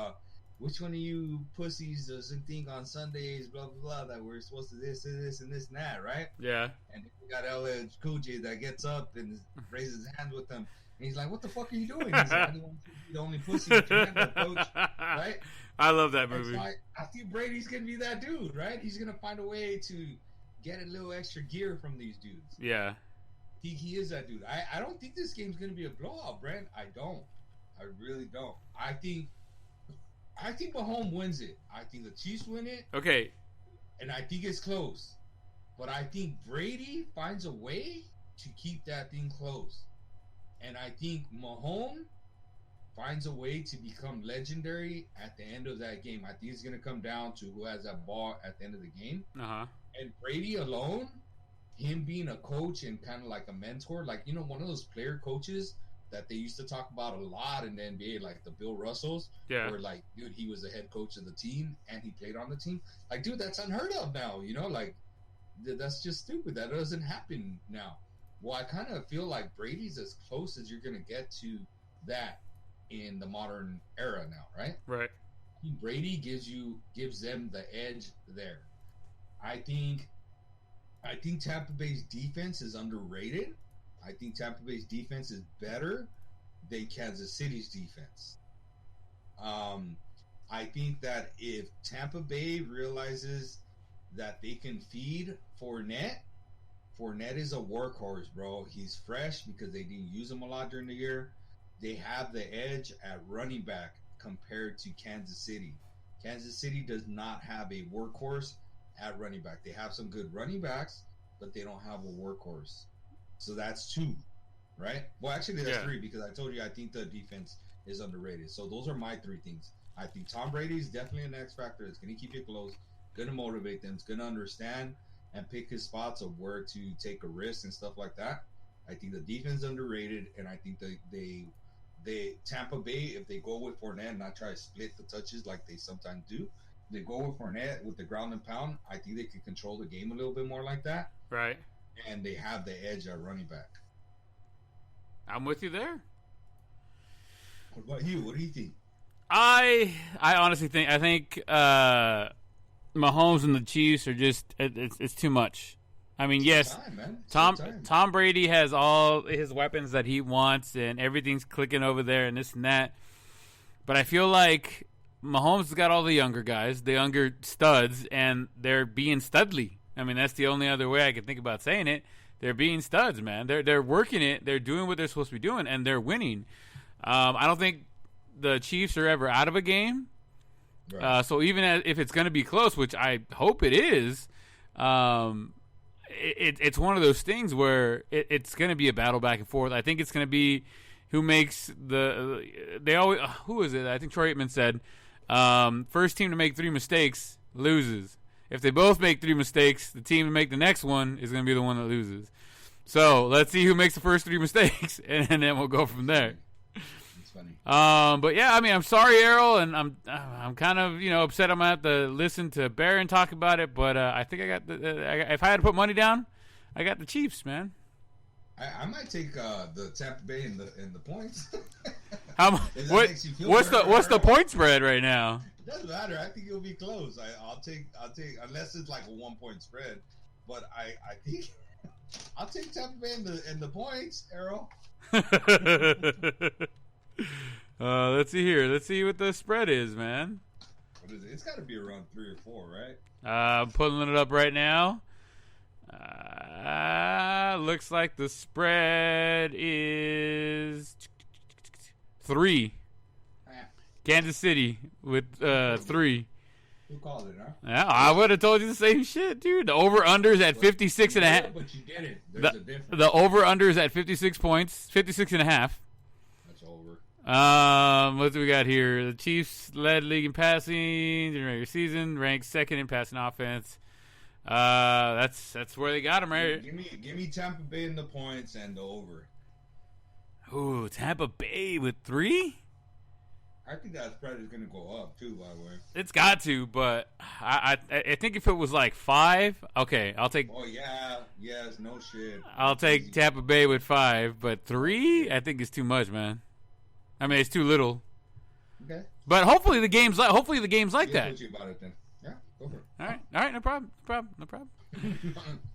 which one of you pussies doesn't think on Sundays, blah blah blah, that we're supposed to this and this and that, right? Yeah. And we got LL Cool J that gets up and raises his hand with them. And he's like, "What the fuck are you doing?" He's like, "I don't want to be the only pussy you can handle, coach." Right? I love that movie. So I think Brady's gonna be that dude, right? He's gonna find a way to get a little extra gear from these dudes. Yeah. He is that dude. I don't think this game's gonna be a blowout, Brent. I don't. I really don't. I think Mahomes wins it. I think the Chiefs win it. Okay. And I think it's close. But I think Brady finds a way to keep that thing close. And I think Mahomes finds a way to become legendary at the end of that game. I think it's going to come down to who has that ball at the end of the game. Uh-huh. And Brady alone, him being a coach and kind of like a mentor, like, one of those player coaches that they used to talk about a lot in the NBA, like the Bill Russells, yeah, where like, dude, he was the head coach of the team and he played on the team. Like, dude, that's unheard of now, like that's just stupid. That doesn't happen now. Well, I kind of feel like Brady's as close as you're going to get to that in the modern era now, right? Right. Brady gives them the edge there. I think Tampa Bay's defense is underrated. I think Tampa Bay's defense is better than Kansas City's defense. I think that if Tampa Bay realizes that they can feed Fournette is a workhorse, bro. He's fresh because they didn't use him a lot during the year. They have the edge at running back compared to Kansas City. Kansas City does not have a workhorse at running back. They have some good running backs, but they don't have a workhorse. So that's 2, right? Well, actually, that's 3 because I told you I think the defense is underrated. So those are my 3 things. I think Tom Brady is definitely an X factor. It's going to keep it close, going to motivate them. It's going to understand and pick his spots of where to take a risk and stuff like that. I think the defense is underrated, and I think they Tampa Bay, if they go with Fournette and not try to split the touches like they sometimes do, they go with Fournette with the ground and pound. I think they can control the game a little bit more like that. Right. And they have the edge at running back. I'm with you there. What about you? What do you think? I honestly think Mahomes and the Chiefs are just it's too much. I mean, yes, Tom Brady has all his weapons that he wants and everything's clicking over there and this and that. But I feel like Mahomes has got all the younger guys, the younger studs, and they're being studly. I mean, that's the only other way I can think about saying it. They're being studs, man. They're working it. They're doing what they're supposed to be doing, and they're winning. I don't think the Chiefs are ever out of a game. Right. So even if it's going to be close, which I hope it is, it's one of those things where it's going to be a battle back and forth. I think it's going to be who makes who is it? I think Troy Aikman said, first team to make 3 mistakes loses. If they both make 3 mistakes, the team to make the next one is going to be the one that loses. So let's see who makes the first 3 mistakes, and then we'll go from there. That's That's funny. But yeah, I mean, I'm sorry, Errol, and I'm kind of upset. I'm gonna have to listen to Barron talk about it, but I think I got if I had to put money down, I got the Chiefs, man. I might take the Tampa Bay in the points. What's the point spread right now? It doesn't matter. I think it'll be close. I'll take unless it's like a 1-point spread, but I think I'll take Tampa Bay in the points, Errol. Let's see here. Let's see what the spread is, man. What is it? It's got to be around 3 or 4, right? I'm pulling it up right now. Looks like the spread is 3. Kansas City with 3. Who called it, huh? Yeah, I would have told you the same shit, dude. The over-under's at 56 and a half. But you get it. There's a difference. The over-under's at 56 points, 56 and a half. That's over. What do we got here? The Chiefs led league in passing during regular season, ranked second in passing offense. That's where they got him, right? Give me Tampa Bay in the points and the over. Ooh, Tampa Bay with 3? I think that spread is going to go up too. By the way, it's got to, but I think if it was like 5, okay, I'll take. Oh yeah, yes, no shit. I'll take easy. Tampa Bay with 5, but 3, I think is too much, man. I mean, it's too little. Okay. But hopefully the game's like that. You about it then. Yeah, go for it. All right, no problem.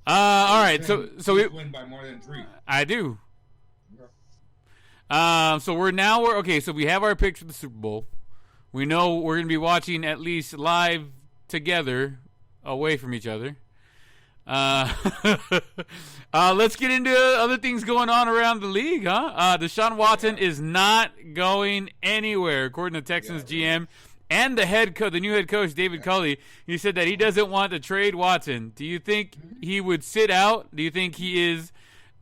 All right, so we win by more than 3. I do. So so we have our picks for the Super Bowl. We know we're going to be watching at least live together, away from each other. Let's get into other things going on around the league, huh? Deshaun Watson is not going anywhere, according to Texans GM and the new head coach, David Culley. He said that he doesn't want to trade Watson. Do you think he would sit out? Do you think he is...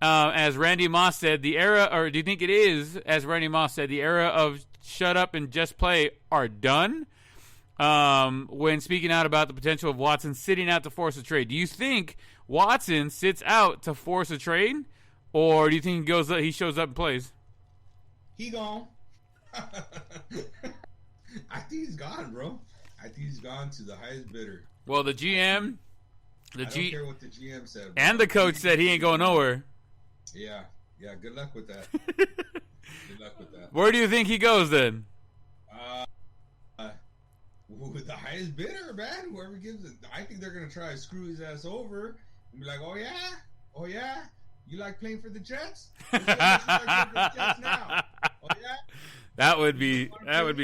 as Randy Moss said, do you think it is, as Randy Moss said, the era of shut up and just play are done? When speaking out about the potential of Watson sitting out to force a trade, do you think Watson sits out to force a trade, or do you think he shows up and plays? He gone. I think he's gone, bro. I think he's gone to the highest bidder. Well, the GM, I don't care what the GM said, bro. And the coach said he ain't going nowhere. Yeah. Good luck with that. Good luck with that. Where do you think he goes then? With the highest bidder, man. Whoever gives it. I think they're gonna try to screw his ass over and be like, "Oh yeah, you like playing for the Jets? Now. Oh yeah." That would be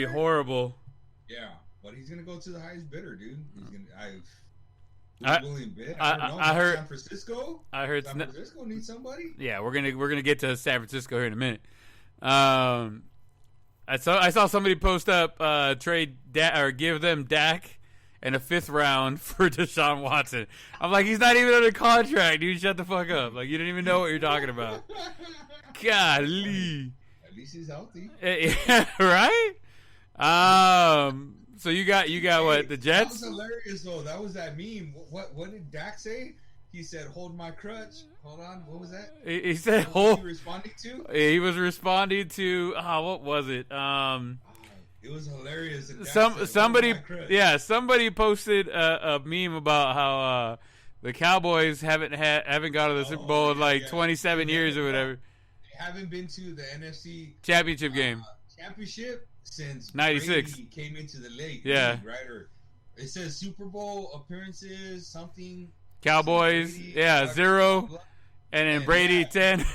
horrible. Yeah, but he's gonna go to the highest bidder, dude. He's gonna. William bid. I heard San Francisco. I heard San Francisco needs somebody. Yeah, we're gonna get to San Francisco here in a minute. I saw somebody post up trade or give them Dak and a 5th round for Deshaun Watson. I'm like, he's not even under contract, dude. Shut the fuck up. Like, you didn't even know what you're talking about. Golly. At least he's healthy. Yeah, right? So you got what, the Jets? That was hilarious though. That was that meme. What did Dak say? He said, "Hold my crutch." Hold on. What was that? He said, "Hold." Was he responding to? He was responding to. What was it? It was hilarious. Somebody posted a meme about how the Cowboys haven't gone to the Super Bowl in like 27 years or whatever. They haven't been to the NFC championship game. Championship since 96. Brady came into the league. Yeah. Right. Or it says Super Bowl appearances something. Cowboys, Brady, 0, blah, blah. and then Brady 10.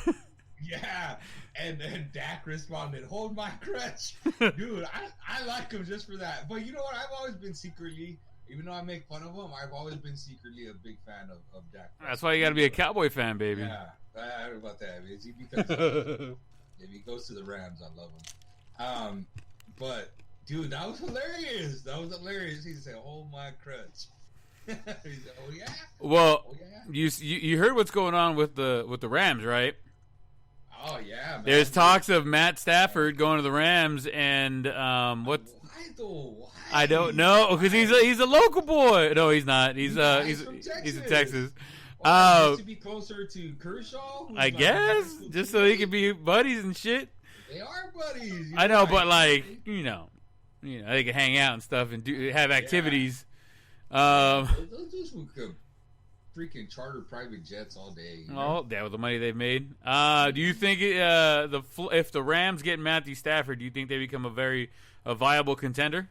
Yeah, and then Dak responded, "Hold my crutch." Dude, I like him just for that. But you know what? I've always been secretly, even though I make fun of him, I've always been secretly a big fan of Dak. That's why you got to be a Cowboy fan, baby. Yeah, I don't know about that. Because if he goes to the Rams, I love him. But dude, that was hilarious. He said, "Hold my crutch." He said, "Oh yeah." Well, oh, yeah. You heard what's going on with the Rams, right? Oh yeah. Man. There's talks of Matt Stafford going to the Rams, and what? Why though? Why? I don't know, because he's a local boy. No, he's not. He's in Texas. To be closer to Kershaw. I guess just so he can be buddies and shit. They are buddies. I know, but like they can hang out and stuff and have activities. Those dudes could freaking charter private jets all day. Yeah, with the money they've made. Do you think if the Rams get Matthew Stafford, do you think they become a viable contender?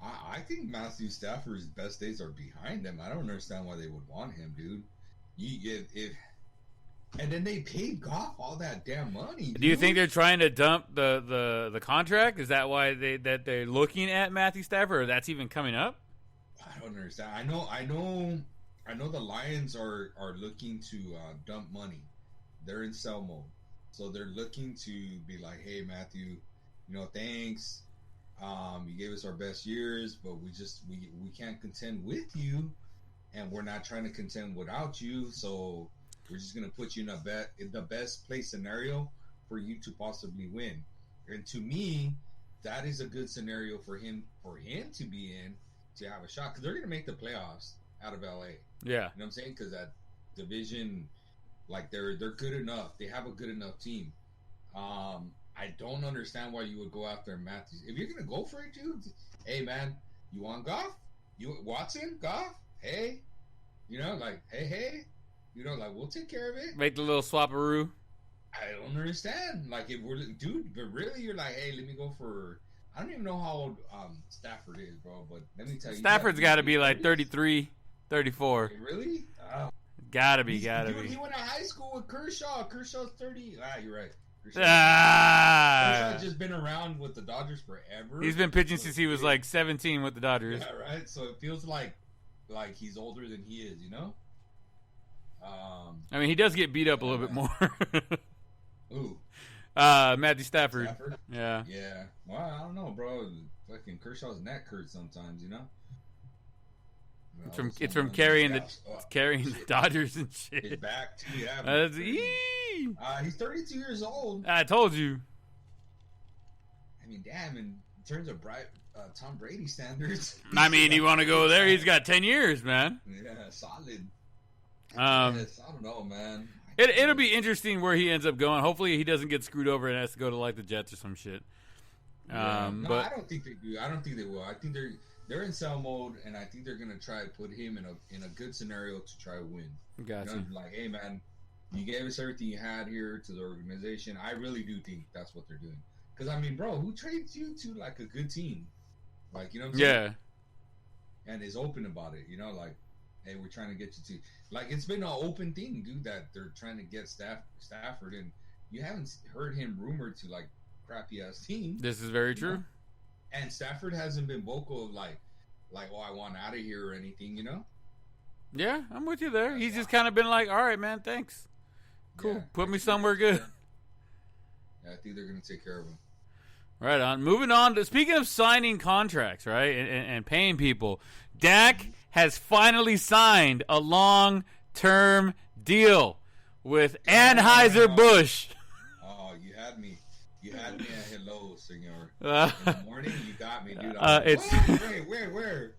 I think Matthew Stafford's best days are behind him. I don't understand why they would want him, dude. And then they paid Goff all that damn money. Dude. Do you think they're trying to dump the contract? Is that why they're looking at Matthew Stafford, or that's even coming up? I don't understand. I know the Lions are looking to dump money. They're in sell mode, so they're looking to be like, hey Matthew, thanks. You gave us our best years, but we can't contend with you, and we're not trying to contend without you. So we're just gonna put you in the best place scenario for you to possibly win. And to me, that is a good scenario for him to be in, to have a shot, because they're gonna make the playoffs out of LA. Yeah, you know what I'm saying? Because that division, like they're good enough. They have a good enough team. I don't understand why you would go after Matthews. If you're gonna go for it, dude, hey man, you want Goff? You Watson, Goff? Hey, hey, we'll take care of it. Make the little swapperoo. I don't understand. Like, if we're dude, but really, you're like, hey, let me go for. I don't even know how old Stafford is, bro. But let me tell you, Stafford's got to be like 33, 34. Really? Gotta be. He went to high school with Kershaw. Kershaw's 30. You're right. Kershaw's just been around with the Dodgers forever. He's been pitching since he was like 17 with the Dodgers. Yeah, right. So it feels like he's older than he is, I mean, he does get beat up a little bit more. Ooh. Matthew Stafford. Yeah. Yeah. Well, I don't know, bro. Fucking Kershaw's neck hurts sometimes, It's from carrying the Dodgers and shit. His back too. Yeah. He's 32 years old. I told you. I mean, damn. In terms of Tom Brady standards. I mean, you want to go there? He's got 10 years, man. Yeah, solid. I don't know, man. It'll be interesting where he ends up going. Hopefully, he doesn't get screwed over and has to go to like the Jets or some shit. But I don't think they do. I don't think they will. I think they're in sell mode, and I think they're gonna try to put him in a good scenario to try to win. Gotcha. Like, hey man, you gave us everything you had here to the organization. I really do think that's what they're doing. Because I mean, bro, who trades you to like a good team? Like, what I'm saying? Yeah. And is open about it. Like, hey, we're trying to get you to. Like, it's been an open thing, dude, that they're trying to get Stafford, and you haven't heard him rumored to like crappy ass team. This is very true. And Stafford hasn't been vocal of like, oh, I want out of here or anything, Yeah, I'm with you there. He's just kind of been like, all right, man, thanks. Cool. Put me somewhere good. Yeah, I think they're going to take care of him. Right on. Moving on. Speaking of signing contracts, right, and paying people, Dak has finally signed a long-term deal with Anheuser-Busch. Oh, you had me. You had me at hello, senor. In the morning, you got me, dude. Where?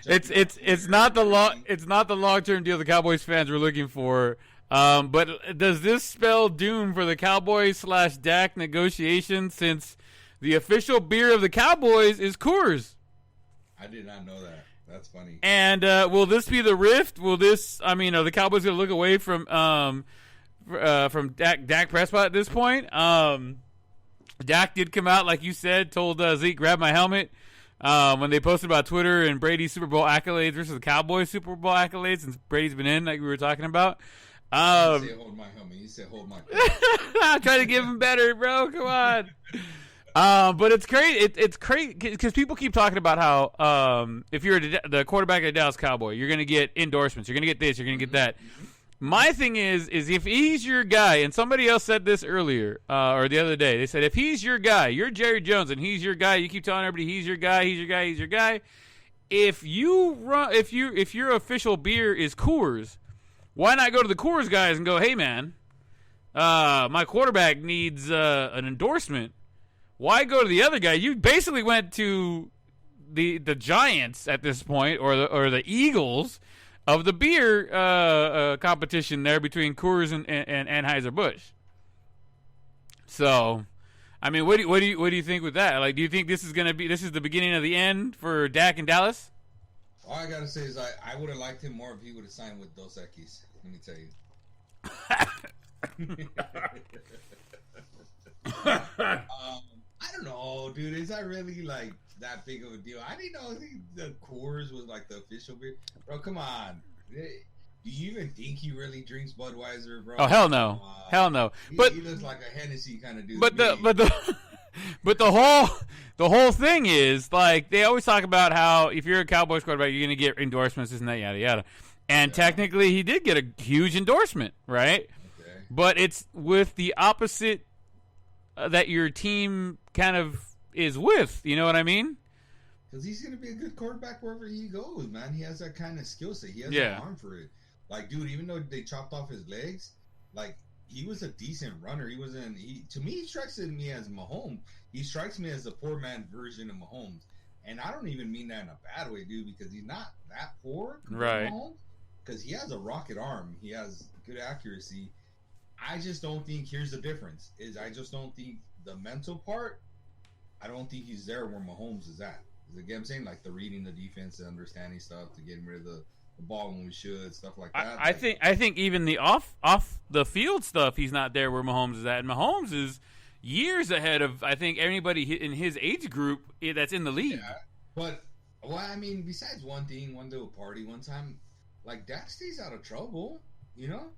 It's not the long-term deal the Cowboys fans were looking for. But does this spell doom for the Cowboys/Dak negotiations, since the official beer of the Cowboys is Coors? I did not know that. That's funny. And will this be the rift? Are the Cowboys going to look away from Dak Prescott at this point? Dak did come out, like you said, told Zeke, grab my helmet. When they posted about Twitter and Brady's Super Bowl accolades versus the Cowboys Super Bowl accolades, since Brady's been in, like we were talking about. He said, hold my helmet. He said, hold my I'm trying to give him better, bro. Come on. But it's great. It's great because people keep talking about how if you're the quarterback of the Dallas Cowboy, you're going to get endorsements. You're going to get this. You're going to get that. My thing is if he's your guy, and somebody else said this earlier or the other day, they said if he's your guy, you're Jerry Jones, and he's your guy. You keep telling everybody he's your guy, he's your guy, he's your guy. If your official beer is Coors, why not go to the Coors guys and go, hey man, my quarterback needs an endorsement. Why go to the other guy? You basically went to the Giants at this point, or the Eagles of the beer competition there between Coors and Anheuser-Busch. So, I mean, what do you think with that? Like, do you think this is the beginning of the end for Dak in Dallas? All I gotta say is I would have liked him more if he would have signed with Dos Equis. Let me tell you. I don't know, dude. Is that really like that big of a deal? I didn't know the Coors was like the official beer. Bro, come on. Do you even think he really drinks Budweiser, bro? Oh, hell no, hell no. But he looks like a Hennessy kind of dude. But the whole thing is like they always talk about how if you're a Cowboys quarterback, you're gonna get endorsements, isn't that yada yada. And technically, he did get a huge endorsement, right? Okay. But it's with the opposite that your team kind of is with. You know what I mean? Because he's going to be a good quarterback wherever he goes, man. He has that kind of skill set. He has an arm for it. Like, dude, even though they chopped off his legs, like, he was a decent runner. To me, he strikes me as Mahomes. He strikes me as the poor man version of Mahomes. And I don't even mean that in a bad way, dude, because he's not that poor. Right. Because he has a rocket arm. He has good accuracy. I just don't think, here's the difference, I just don't think the mental part, I don't think he's there where Mahomes is at. Again, I'm saying like the reading the defense, the understanding stuff, to getting rid of the ball when we should, stuff like that. I think even the off the field stuff, he's not there where Mahomes is at. And Mahomes is years ahead of I think anybody in his age group that's in the league. Yeah, but I mean, besides one little party one time, like Dak stays out of trouble, you know.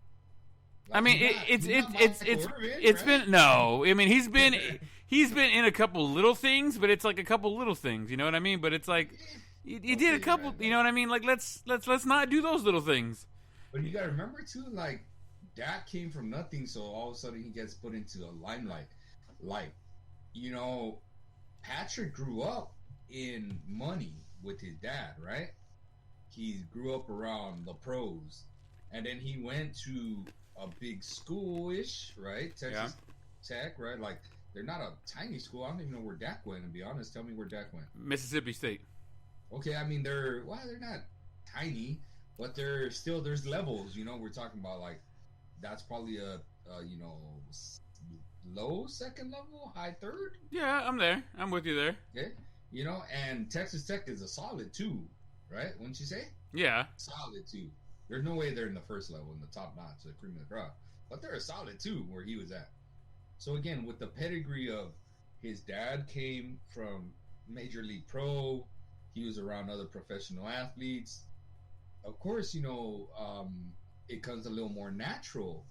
Like, I mean, it's been no. I mean, he's been in a couple little things, but it's like a couple little things. You know what I mean? But it's like he did a couple. Right, you know what I mean? Like let's not do those little things. But you gotta remember too, like Dak came from nothing, so all of a sudden he gets put into the limelight. Like, you know, Patrick grew up in money with his dad, right? He grew up around the pros, and then he went to a big school-ish, right? Texas Tech, right? Like, they're not a tiny school. I don't even know where Dak went, to be honest. Tell me where Dak went. Mississippi State. Okay, I mean, they're not tiny, but there's levels, you know? We're talking about, like, that's probably a you know, low second level, high third? Yeah, I'm there. I'm with you there. Okay. You know, and Texas Tech is a solid 2, right? Wouldn't you say? Yeah. Solid 2. There's no way they're in the first level, in the top notch, the cream of the crop. But they're a solid 2 where he was at. So again, with the pedigree of his dad came from Major League Pro, he was around other professional athletes. Of course, you know, it comes a little more natural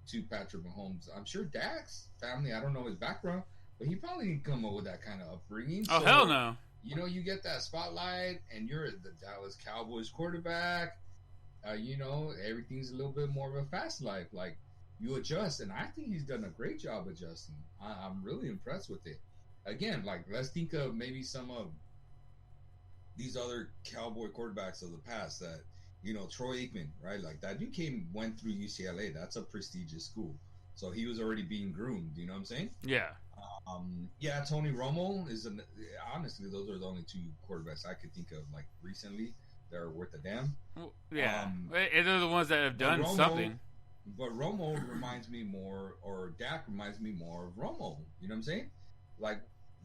to Patrick Mahomes. I'm sure Dak's family, I don't know his background, but he probably didn't come up with that kind of upbringing. Oh, hell no. You know, you get that spotlight, and you're the Dallas Cowboys quarterback. You know, everything's a little bit more of a fast life. Like, you adjust, and I think he's done a great job adjusting. I'm really impressed with it. Again, like, let's think of maybe some of these other Cowboy quarterbacks of the past that, you know, Troy Aikman, right? Like, that dude went through UCLA. That's a prestigious school. So he was already being groomed. You know what I'm saying? Yeah. Yeah, Tony Romo honestly, those are the only 2 quarterbacks I could think of, like, recently that are worth a damn. Well, yeah. They're the ones that have done something. But Romo reminds me more, or Dak reminds me more of Romo. You know what I'm saying? Like,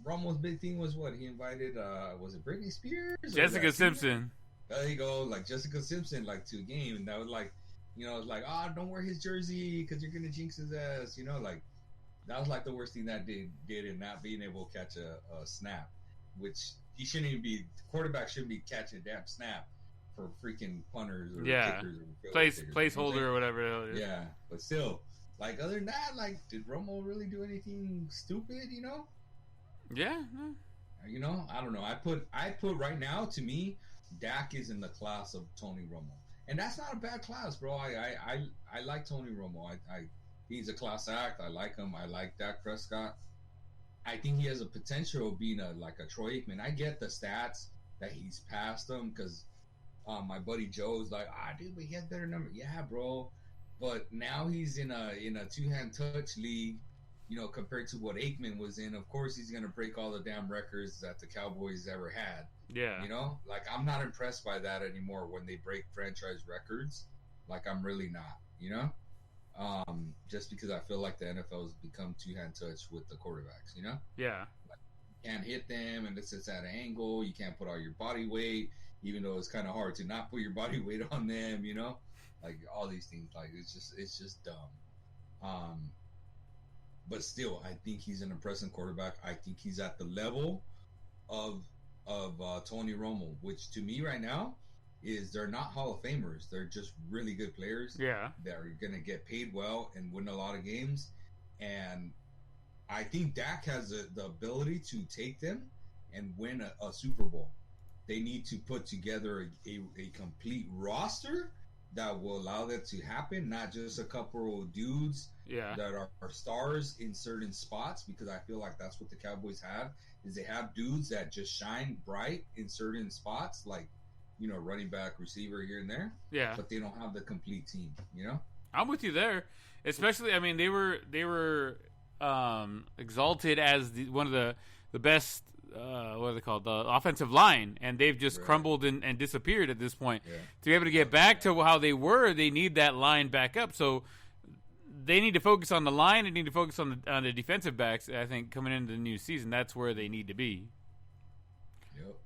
Romo's big thing was what? He invited, was it Britney Spears? Jessica Simpson. There you go. Like, Jessica Simpson, like, to a game. And that was like, you know, it's like, don't wear his jersey because you're going to jinx his ass. You know, like, that was like the worst thing that did in not being able to catch a snap, which he shouldn't even be, the quarterback shouldn't be catching a damn snap for freaking punters or kickers or placeholder or whatever the hell it is. Yeah, but still, like, other than that, like, did Romo really do anything stupid, you know? Yeah. You know, I don't know. I put right now, to me, Dak is in the class of Tony Romo. And that's not a bad class, bro. I like Tony Romo. He's a class act. I like him. I like Dak Prescott. I think he has a potential of being like a Troy Aikman. I get the stats that he's passed them because my buddy Joe's like, dude, but he has better numbers. Yeah, bro. But now he's in a 2-hand touch league, you know, compared to what Aikman was in. Of course, he's going to break all the damn records that the Cowboys ever had. Yeah. You know, like, I'm not impressed by that anymore when they break franchise records. Like, I'm really not, you know? Just because I feel like the NFL has become two hand touch with the quarterbacks. You know, Yeah. you can't hit them, and it's at an angle. You can't put all your body weight, even though it's kind of hard to not put your body weight on them. You know, like all these things. Like it's just dumb. Um, but still, I think he's an impressive quarterback. I think he's at the level of Tony Romo, which to me right now is they're not Hall of Famers. They're just really good players Yeah. that are going to get paid well and win a lot of games. And I think Dak has the ability to take them and win a Super Bowl. They need to put together a complete roster that will allow that to happen, not just a couple of dudes Yeah. that are stars in certain spots, because I feel like that's what the Cowboys have, is they have dudes that just shine bright in certain spots, like, you know, running back, receiver here and there, Yeah. but they don't have the complete team, you know? I'm with you there. Especially, I mean, they were exalted as one of the best. What are they called? The offensive line, and they've just Right. crumbled and disappeared at this point. Yeah. To be able to get back to how they were, they need that line back up. So they need to focus on the line. They need to focus on the defensive backs. I think coming into the new season, that's where they need to be. Yep.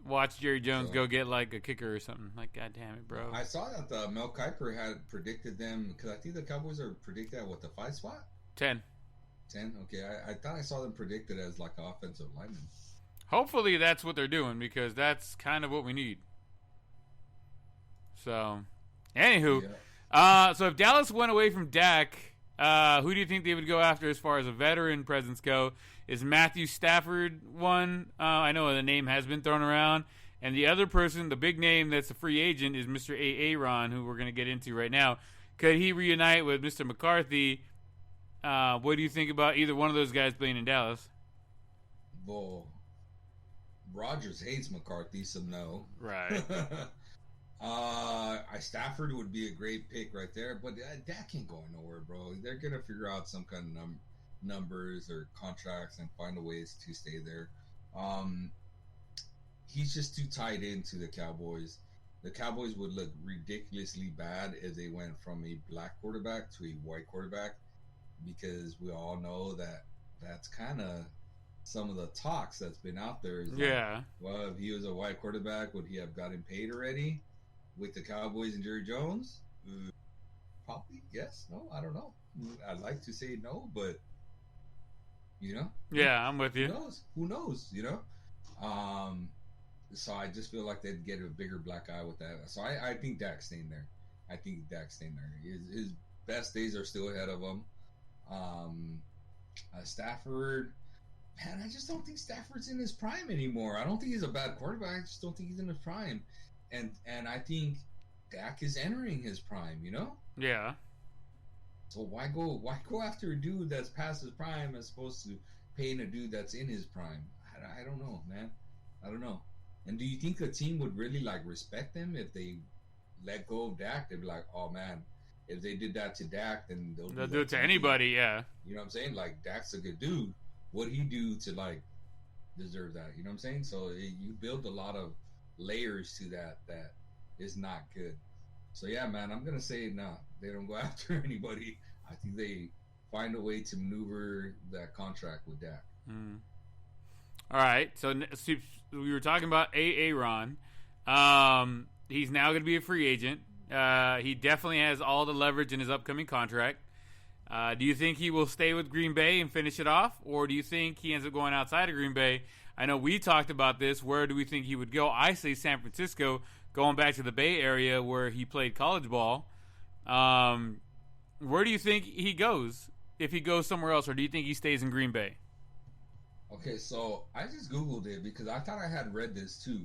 Watch Jerry Jones So- go get like a kicker or something. Like, God damn it, bro. I saw that Mel Kiper had predicted them, because I think the Cowboys are predicted at what, the 5 spot? 10. 10? Okay, I thought I saw them predicted as like offensive linemen. Hopefully that's what they're doing, because that's kind of what we need. So, anywho, Yeah. so if Dallas went away from Dak, who do you think they would go after as far as a veteran presence go? Is Matthew Stafford one? I know the name has been thrown around. And the other person, the big name that's a free agent, is Mr. Aaron, who we're going to get into right now. Could he reunite with Mr. McCarthy? What do you think about either one of those guys playing in Dallas? Well, Rodgers hates McCarthy, so no. Right. Stafford would be a great pick right there, but Dak ain't going nowhere, bro. They're gonna figure out some kind of numbers or contracts and find a ways to stay there. He's just too tied into the Cowboys. The Cowboys would look ridiculously bad if they went from a black quarterback to a white quarterback, because we all know that that's kind of some of the talks that's been out there. Is like, Yeah. well, if he was a white quarterback, would he have gotten paid already with the Cowboys and Jerry Jones? Probably yes. No, I don't know. I'd like to say no, but you know, Yeah, I'm with who you. knows? Who knows? You know. So I just feel like they'd get a bigger black eye with that. So I think Dak's staying there. I think Dak's staying there. His best days are still ahead of him. Stafford, man, I just don't think Stafford's in his prime anymore. I don't think he's a bad quarterback. I just don't think he's in his prime. And I think Dak is entering his prime, you know? Yeah. So why go after a dude that's past his prime as opposed to paying a dude that's in his prime? I don't know, man. I don't know. And do you think the team would really like respect them if they let go of Dak? They'd be like, oh man, if they did that to Dak, then They'll do it to anybody, yeah. You know what I'm saying? Like, Dak's a good dude. What'd he do to like deserve that? You know what I'm saying? So you build a lot of layers to that is not good. So yeah, man, I'm gonna say no. They don't go after anybody. I think they find a way to maneuver that contract with Dak. All right, so we were talking about Aaron. He's now going to be a free agent. He definitely has all the leverage in his upcoming contract. Do you think he will stay with Green Bay and finish it off, or do you think he ends up going outside of Green Bay? I know we talked about this. Where do we think he would go? I say San Francisco, going back to the Bay Area where he played college ball. Where do you think he goes? If he goes somewhere else, or do you think he stays in Green Bay? Okay, so I just Googled it because I thought I had read this too.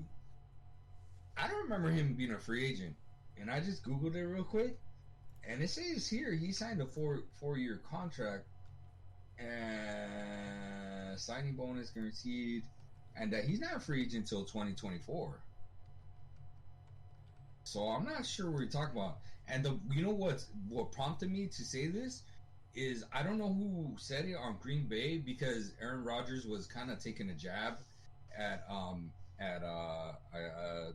I don't remember him being a free agent, and I just Googled it real quick, and it says here he signed a four-year contract, and signing bonus guaranteed, and that he's not a free agent until 2024. So I'm not sure what you're talking about. And you know what prompted me to say this is I don't know who said it on Green Bay, because Aaron Rodgers was kind of taking a jab at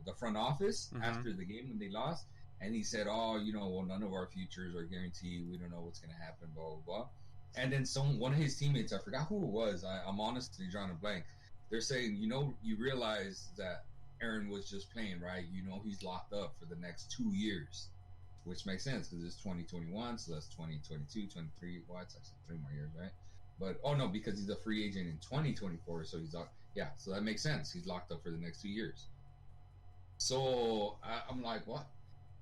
the front office after the game when they lost, and he said, "Oh, well, none of our futures are guaranteed. We don't know what's going to happen." Blah blah blah. And then one of his teammates, I forgot who it was. I'm honestly drawing a blank. They're saying, you realize that Aaron was just playing, right? He's locked up for the next 2 years, which makes sense because it's 2021, so that's 2022, 23. Well, it's actually 3 more years, right? But no, because he's a free agent in 2024, so he's so that makes sense. He's locked up for the next 2 years. So I'm like, what?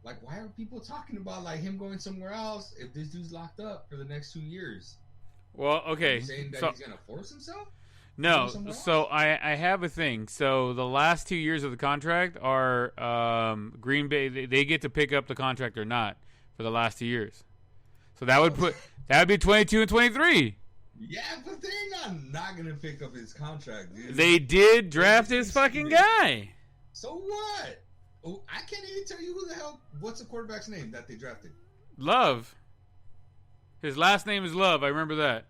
Like, why are people talking about like him going somewhere else if this dude's locked up for the next 2 years? Well, okay. Are you saying that he's gonna force himself? No. So I have a thing. So the last 2 years of the contract are Green Bay. They get to pick up the contract or not for the last 2 years. So that would be 22 and 23. Yeah, but they're not gonna pick up his contract, dude. They did draft his fucking guy. So what? Oh, I can't even tell you what's the quarterback's name that they drafted. Love. His last name is Love. I remember that.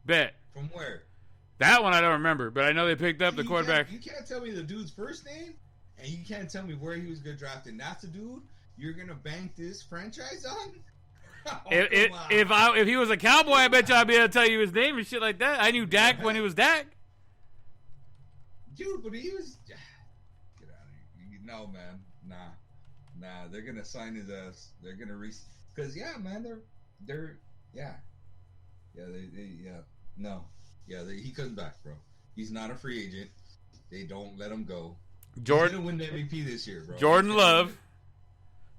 Bet. From where? That one I don't remember, but I know they picked up the quarterback. You can't tell me the dude's first name, and you can't tell me where he was gonna draft. And that's the dude you're gonna bank this franchise on. If he was a Cowboy, I bet you I'd be able to tell you his name and shit like that. I knew Dak when he was Dak. Dude, but he was. Get out of here! No, man, nah. They're gonna sign his ass. They're gonna because man, they're no. Yeah, he comes back, bro. He's not a free agent. They don't let him go. He's gonna win the MVP this year, bro. Jordan Love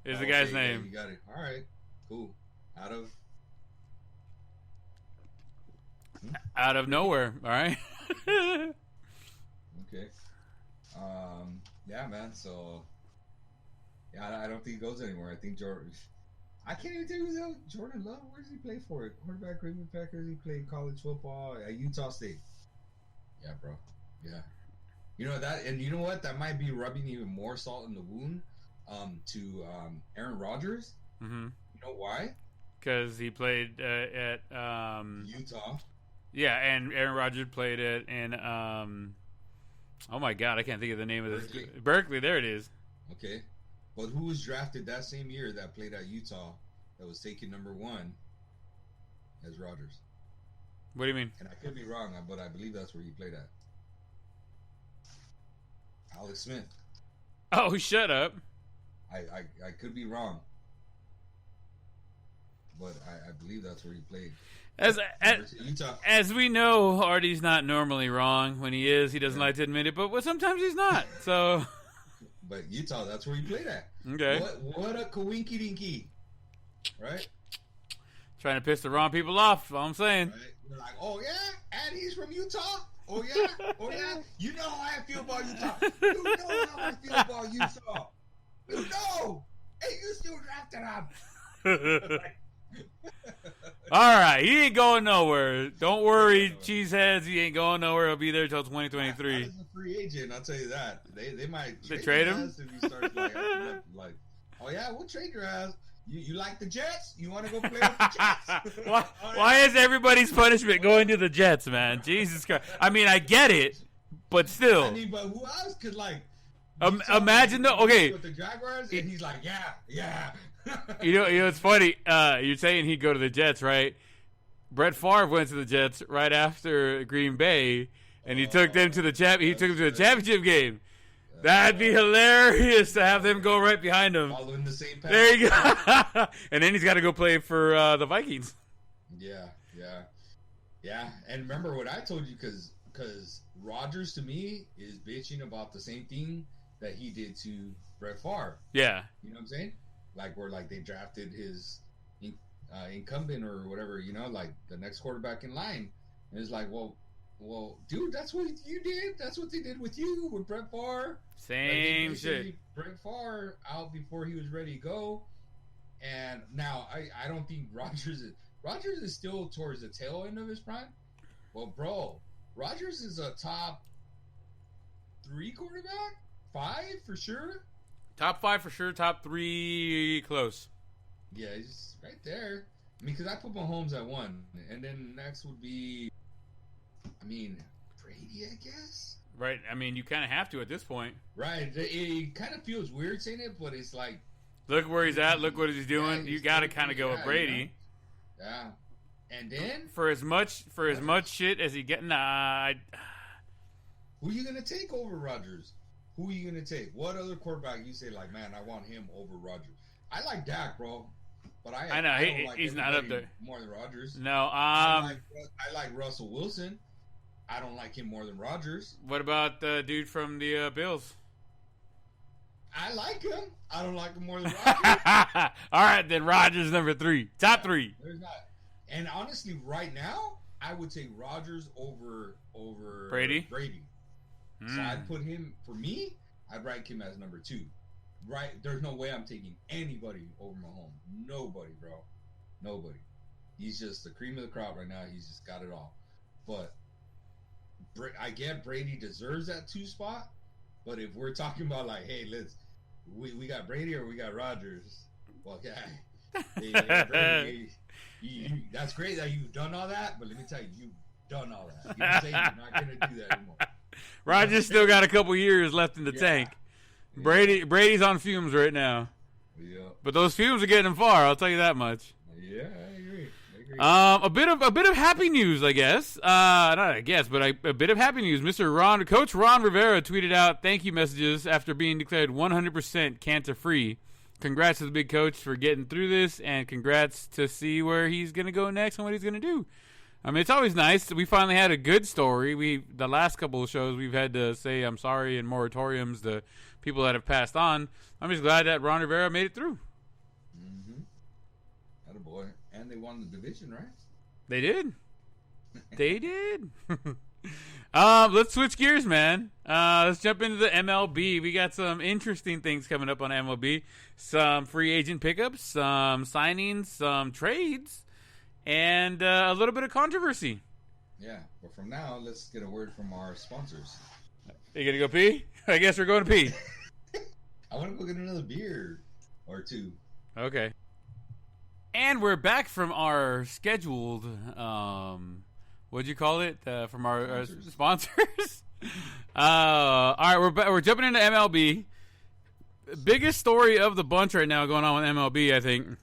is the guy's name. You got it. All right, cool. Out of nowhere. All right. Okay. Yeah, man. So, I don't think he goes anywhere. I think Jordan. I can't even tell you who Jordan Love. Where does he play for? Quarterback, Green Bay Packers. He played college football at Utah State. Yeah, bro. Yeah. You know that, and you know what? That might be rubbing even more salt in the wound to Aaron Rodgers. Mm-hmm. You know why? Because he played at Utah. Yeah, and Aaron Rodgers played it in oh my God, I can't think of the name of this. Berkeley, there it is. Okay. But who was drafted that same year that played at Utah that was taken number 1 as Rodgers? What do you mean? And I could be wrong, but I believe that's where he played at. Alex Smith. Oh, shut up. I could be wrong. But I believe that's where he played. As we know, Artie's not normally wrong. When he is, he doesn't like to admit it, but sometimes he's not. So, but Utah, that's where he played at. Okay. What a coinky dinky, right? Trying to piss the wrong people off. All I'm saying. Right? You're like, oh yeah, and he's from Utah. Oh yeah. You know how I feel about Utah. You know how I feel about Utah. You know, and you still drafted him. All right, he ain't going nowhere. Don't worry, cheeseheads. He ain't going nowhere. He'll be there till 2023. He's a free agent. I'll tell you that. They might trade him if he starts like, oh yeah, we'll trade your ass. You like the Jets? You want to go play with the Jets? Why is everybody's punishment going to the Jets, man? Jesus Christ! I mean, I get it, but still. I mean, but who else could like? Imagine with the Jaguars, and he's like, yeah. You know, it's funny. You're saying he'd go to the Jets, right? Brett Favre went to the Jets right after Green Bay, and he took them to the championship game. That'd be hilarious to have them go right behind him. Following the same path. There you go. And then he's got to go play for the Vikings. Yeah. And remember what I told you, because Rodgers to me is bitching about the same thing that he did to Brett Favre. Yeah. You know what I'm saying? Like where like they drafted his incumbent or whatever, like the next quarterback in line, and it's like, well, dude, that's what you did. That's what they did with you with Brett Favre. Same shit. Brett Favre out before he was ready to go, and now I don't think Rodgers is still towards the tail end of his prime. Well, bro, Rodgers is a top 3 quarterback, 5 for sure. Top 5 for sure. Top 3 close. Yeah, he's right there. I mean, because I put Mahomes at 1, and then next would be, Brady, I guess. Right. I mean, you kind of have to at this point. Right. It kind of feels weird saying it, but it's like Look where he's at. Look what he's doing. Yeah, you got to kind of go with Brady. Yeah. And then for as much shit as he getting, who are you gonna take over Rodgers? Who are you gonna take? What other quarterback you say like, man, I want him over Rodgers? I like Dak, bro, but I know I don't like he's not up there more than Rodgers. No, I like Russell Wilson. I don't like him more than Rodgers. What about the dude from the Bills? I like him. I don't like him more than Rodgers. All right, then Rodgers number 3, top 3. There's not. And honestly, right now, I would take Rodgers over Brady. So I'd put him, for me, I'd rank him as number 2. Right? There's no way I'm taking anybody over Mahomes. Nobody, bro. Nobody. He's just the cream of the crop right now. He's just got it all. But I get Brady deserves that 2 spot. But if we're talking about like, hey, we got Brady or we got Rodgers. Well, yeah, Brady, that's great that you've done all that. But let me tell you, you've done all that. You didn't say you're not going to do that anymore. Rodgers still got a couple years left in the tank. Yeah. Brady's on fumes right now. Yeah. But those fumes are getting him far. I'll tell you that much. Yeah, I agree. A bit of happy news, I guess. Not I guess, but a bit of happy news. Coach Ron Rivera tweeted out thank you messages after being declared 100% cancer free. Congrats to the big coach for getting through this, and congrats to see where he's gonna go next and what he's gonna do. I mean, it's always nice. We finally had a good story. The last couple of shows we've had to say I'm sorry and moratoriums to people that have passed on. I'm just glad that Ron Rivera made it through. Attaboy. And they won the division, right? They did. They did. Let's switch gears, man. Let's jump into the MLB. We got some interesting things coming up on MLB. Some free agent pickups, some signings, some trades, and a little bit of controversy. Yeah, but from now, let's get a word from our sponsors. You gonna go pee? I guess we're going to pee. I want to go get another beer or 2. Okay. And we're back from our scheduled, what'd you call it? From our sponsors. All right, we're jumping into MLB. Biggest story of the bunch right now going on with MLB, I think,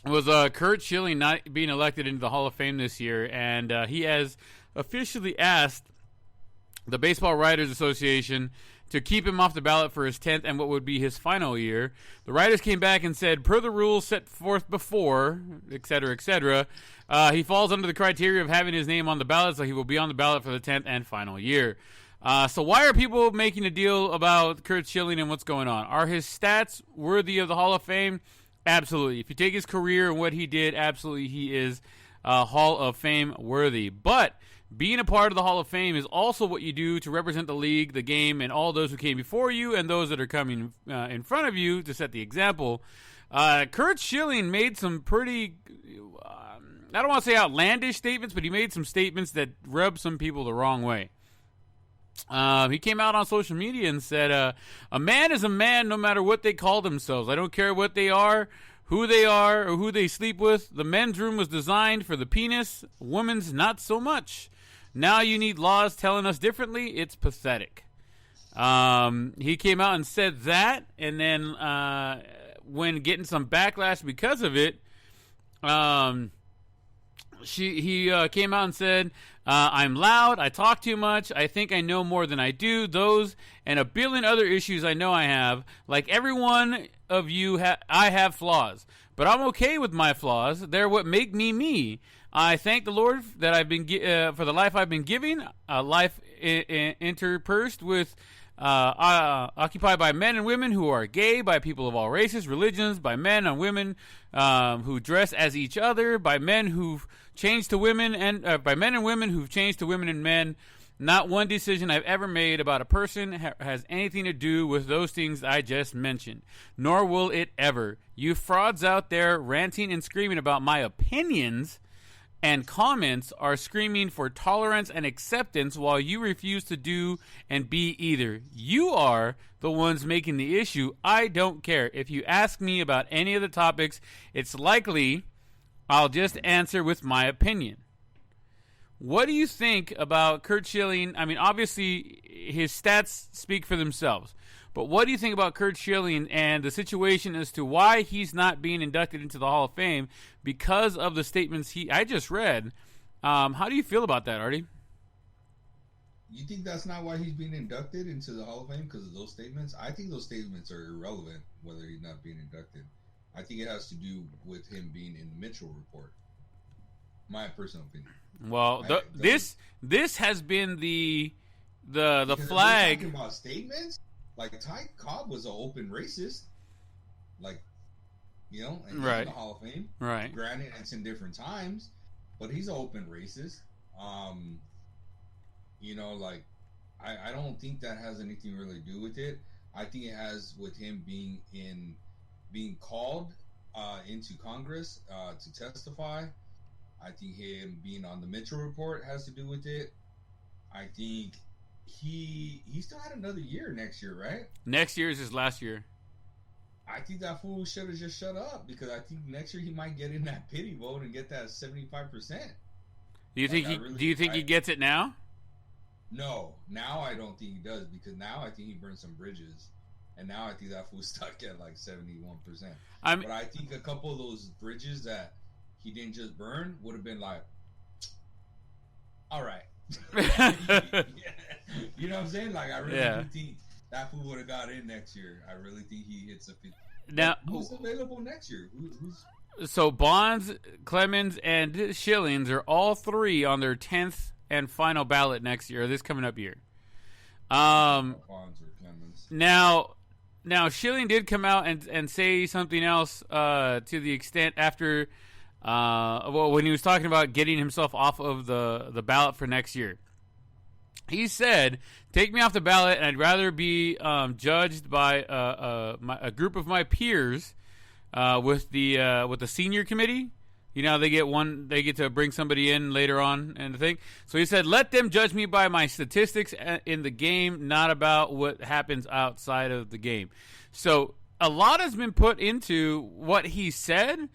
was Curt Schilling not being elected into the Hall of Fame this year, and he has officially asked the Baseball Writers Association to keep him off the ballot for his 10th and what would be his final year. The writers came back and said, per the rules set forth before, et cetera, he falls under the criteria of having his name on the ballot, so he will be on the ballot for the 10th and final year. So why are people making a deal about Curt Schilling and what's going on? Are his stats worthy of the Hall of Fame? Absolutely. If you take his career and what he did, absolutely he is Hall of Fame worthy. But being a part of the Hall of Fame is also what you do to represent the league, the game, and all those who came before you and those that are coming in front of you to set the example. Curt Schilling made some pretty, I don't want to say outlandish statements, but he made some statements that rubbed some people the wrong way. He came out on social media and said, a man is a man no matter what they call themselves. I don't care what they are, or who they sleep with. The men's room was designed for the penis, women's not so much. Now you need laws telling us differently. It's pathetic. He came out and said that, and then when getting some backlash because of it, he came out and said, I'm loud, I talk too much, I think I know more than I do, those and a billion other issues I know I have. Like every one of you, I have flaws, but I'm okay with my flaws. They're what make me me. I thank the Lord that I've been for the life I've been given, a life interspersed with occupied by men and women who are gay, by people of all races, religions, by men and women who dress as each other, by men who've changed to women, and by men and women who've changed to women and men. Not one decision I've ever made about a person has anything to do with those things I just mentioned, nor will it ever. You frauds out there ranting and screaming about my opinions and comments are screaming for tolerance and acceptance while you refuse to do and be either. You are the ones making the issue. I don't care. If you ask me about any of the topics, it's likely I'll just answer with my opinion. What do you think about Curt Schilling? I mean, obviously, his stats speak for themselves. But what do you think about Curt Schilling and the situation as to why he's not being inducted into the Hall of Fame because of the statements I just read? How do you feel about that, Artie? You think that's not why he's being inducted into the Hall of Fame because of those statements? I think those statements are irrelevant whether he's not being inducted. I think it has to do with him being in the Mitchell Report. My personal opinion. Well, this has been the flag. Talking about statements, like Ty Cobb was an open racist, like, you know, and he's in the Hall of Fame. Right. Granted, it's in different times, but he's an open racist. You know, like, I don't think that has anything really to do with it. I think it has with him being called into Congress to testify. I think him being on the Mitchell Report has to do with it. I think he still had another year next year, right? Next year is his last year. I think that fool should have just shut up because I think next year he might get in that pity vote and get that 75%. Do you think he gets it now? No, now I don't think he does because now I think he burned some bridges. And now I think that fool's stuck at like 71%. But I think a couple of those bridges that he didn't just burn would have been like, all right. You know what I'm saying? Like, I really do think that fool would have got in next year. I really think he hits a 50. Now, who's available next year? So Bonds, Clemens, and Schilling are all three on their 10th and final ballot next year, or this coming up year. Bonds or Clemens. Now Schilling did come out and say something else to the extent after, when he was talking about getting himself off of the ballot for next year. He said, "Take me off the ballot, and I'd rather be judged by a group of my peers with the senior committee. You know, they get to bring somebody in later on and the thing. So he said, let them judge me by my statistics in the game, not about what happens outside of the game." So a lot has been put into what he said,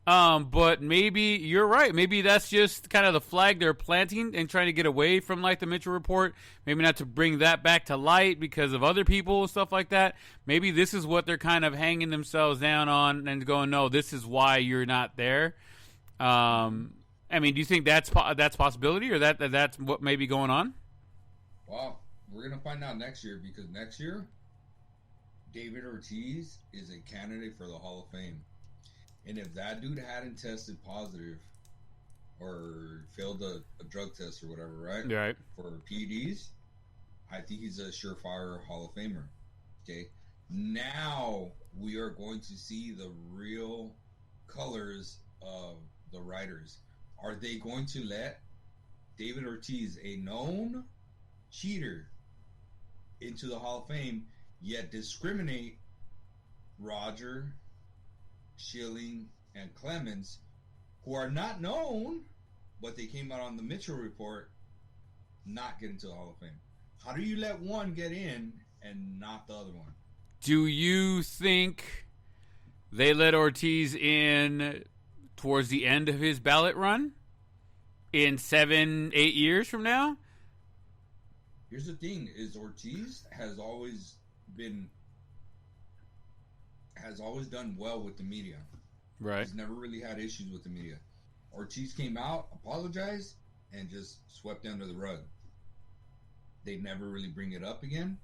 but maybe you're right. Maybe that's just kind of the flag they're planting and trying to get away from, like, the Mitchell Report. Maybe not to bring that back to light because of other people and stuff like that. Maybe this is what they're kind of hanging themselves down on and going, no, this is why you're not there. I mean, do you think that's possibility, or that's what may be going on? Well, we're gonna find out next year because next year, David Ortiz is a candidate for the Hall of Fame, and if that dude hadn't tested positive or failed a drug test or whatever, right? For PEDs, I think he's a surefire Hall of Famer. Okay, now we are going to see the real colors of the writers. Are they going to let David Ortiz, a known cheater, into the Hall of Fame, yet discriminate Roger, Schilling, and Clemens, who are not known, but they came out on the Mitchell Report, not get into the Hall of Fame? How do you let one get in and not the other one? Do you think they let Ortiz in towards the end of his ballot run in 7-8 years from now? Here's the thing: is Ortiz has always done well with the media. Right. He's never really had issues with the media. Ortiz came out, apologized, and just swept under the rug. They never really bring it up again.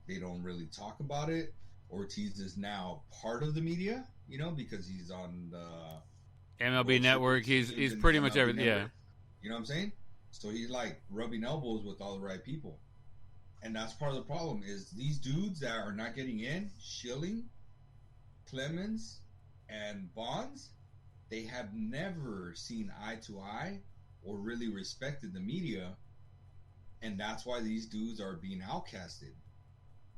They don't really talk about it. Ortiz is now part of the media, you know, because he's on the MLB Network. He's pretty much everything. Yeah. You know what I'm saying? So he's like rubbing elbows with all the right people. And that's part of the problem is these dudes that are not getting in, Schilling, Clemens, and Bonds, they have never seen eye to eye or really respected the media. And that's why these dudes are being outcasted.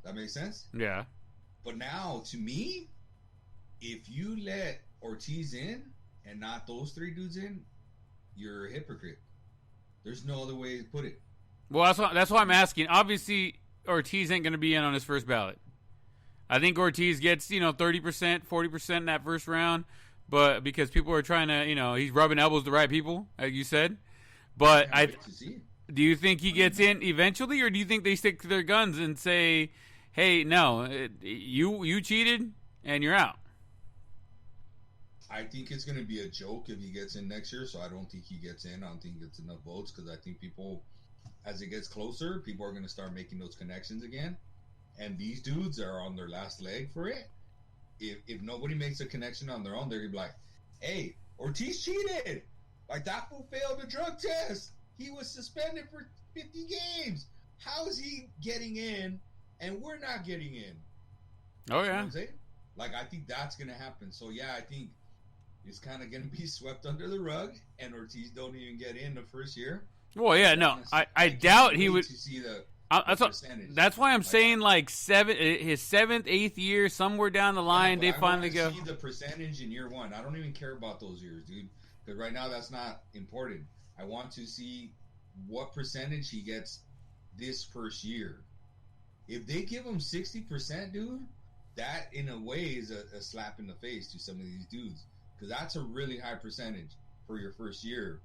That makes sense? Yeah. But now, to me, if you let Ortiz in and not those three dudes in, you're a hypocrite. There's no other way to put it. Well, that's why I'm asking. Obviously, Ortiz ain't going to be in on his first ballot. I think Ortiz gets, 30%, 40% in that first round, but because people are trying to, he's rubbing elbows with the right people, like you said. But Do you think he gets in eventually, or do you think they stick to their guns and say, "Hey, no, you cheated and you're out"? I think it's going to be a joke if he gets in next year, so I don't think he gets in. I don't think he gets enough votes because I think people, as it gets closer, people are going to start making those connections again. And these dudes are on their last leg for it. If nobody makes a connection on their own, they're going to be like, hey, Ortiz cheated. Like, that fool failed a drug test. He was suspended for 50 games. How is he getting in and we're not getting in? Oh, yeah. You know what I'm saying? Like, I think that's going to happen. So, yeah, I think it's kind of going to be swept under the rug, and Ortiz don't even get in the first year. Well, yeah, no, I doubt he would. To see the that's why I'm saying like his 7th, 8th year, somewhere down the line, they finally go. See the percentage in year one. I don't even care about those years, dude, because right now that's not important. I want to see what percentage he gets this first year. If they give him 60%, dude, that in a way is a slap in the face to some of these dudes, because that's a really high percentage for your first year.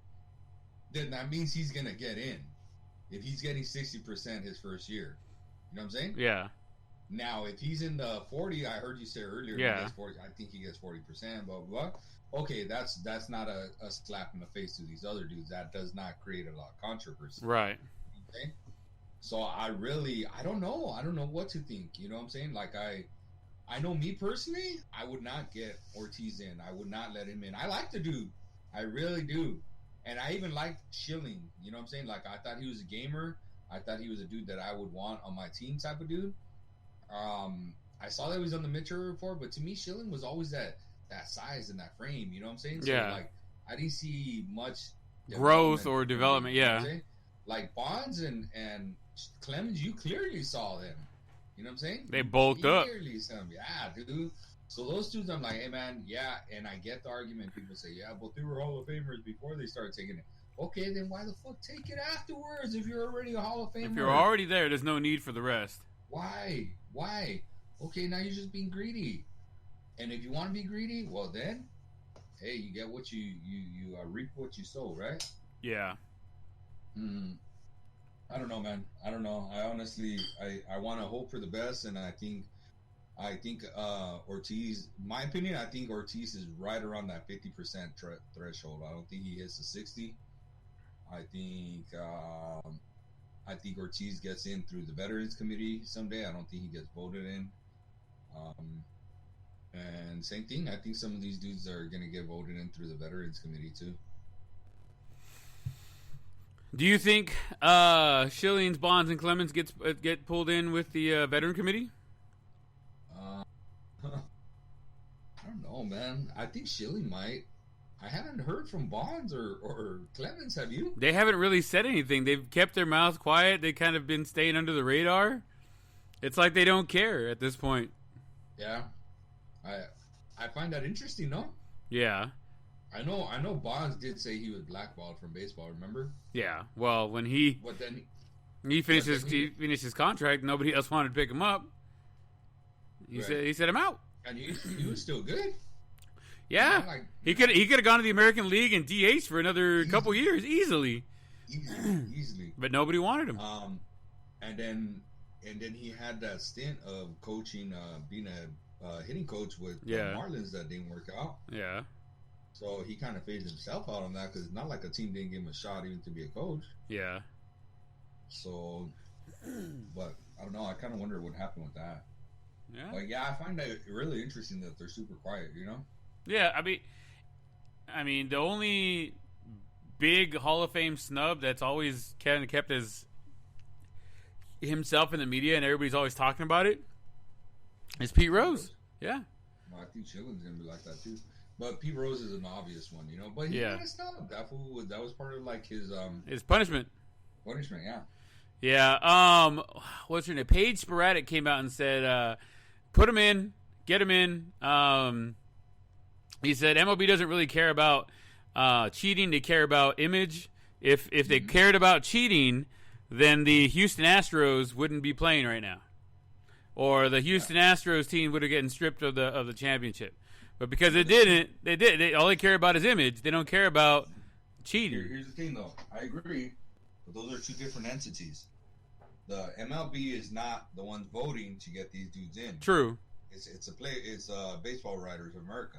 Then that means he's gonna get in. If he's getting 60% his first year, you know what I'm saying? Yeah. Now, if he's in the 40, I heard you say earlier, yeah, he gets 40, I think he gets 40%, blah, blah, blah. Okay, that's not a slap in the face to these other dudes. That does not create a lot of controversy. Right. Okay? So I don't know. I don't know what to think. You know what I'm saying? Like, I know me personally, I would not get Ortiz in. I would not let him in. I like the dude. I really do. And I even liked Schilling. You know what I'm saying? Like, I thought he was a gamer. I thought he was a dude that I would want on my team type of dude. I saw that he was on the Mitchell report, but to me, Schilling was always that size and that frame. You know what I'm saying? So, yeah. like, I didn't see much growth or development. You know yeah. Like, Bonds and Clemens, you clearly saw them. You know what I'm saying? They bulked up. Clearly saw them. Yeah, dude. So those dudes, I'm like, hey, man, yeah, and I get the argument. People say, yeah, but they were Hall of Famers before they started taking it. Okay, then why the fuck take it afterwards if you're already a Hall of Famer? If you're already there, there's no need for the rest. Why? Okay, now you're just being greedy. And if you want to be greedy, well then, hey, you get what you reap what you sow, right? Yeah. I don't know, man. I don't know. I honestly, I want to hope for the best, and I think Ortiz, my opinion, I think Ortiz is right around that 50% threshold. I don't think he hits the 60. I think Ortiz gets in through the Veterans Committee someday. I don't think he gets voted in. And same thing, I think some of these dudes are going to get voted in through the Veterans Committee too. Do you think Schilling's, Bonds, and Clemens get pulled in with the Veteran Committee? I don't know, man. I think Schilling might. I haven't heard from Bonds or Clemens. Have you? They haven't really said anything. They've kept their mouths quiet. They kind of been staying under the radar. It's like they don't care at this point. Yeah, I find that interesting, no? Yeah. I know Bonds did say he was blackballed from baseball, remember? Yeah. Well, when he finished his contract, nobody else wanted to pick him up. He said I'm out. And he was still good. Yeah. Like, he could have gone to the American League and DH for another couple years easily. Easily. But nobody wanted him. And then he had that stint of coaching, being a hitting coach with the Marlins that didn't work out. Yeah. So he kind of phased himself out on that because it's not like a team didn't give him a shot even to be a coach. Yeah. So, but I don't know. I kind of wonder what happened with that. Yeah. Like, yeah, I find that really interesting that they're super quiet, you know? Yeah, I mean, the only big Hall of Fame snub that's always kind of kept as himself in the media and everybody's always talking about it is Pete Rose. Yeah. Well, I think Schilling's going to be like that too. But Pete Rose is an obvious one, you know? But he kind of snubbed. That was part of, like, his punishment. Punishment, yeah. Yeah. What's her name? Paige Sporadic came out and said, put him in, get him in. He said MLB doesn't really care about cheating. They care about image. If they cared about cheating, then the Houston Astros wouldn't be playing right now, or the Houston Astros team would have gotten stripped of the championship. But because it didn't, all they care about is image. They don't care about cheating. Here's the thing, though. I agree. but those are two different entities. The MLB is not the ones voting to get these dudes in. True. It's Baseball Writers of America.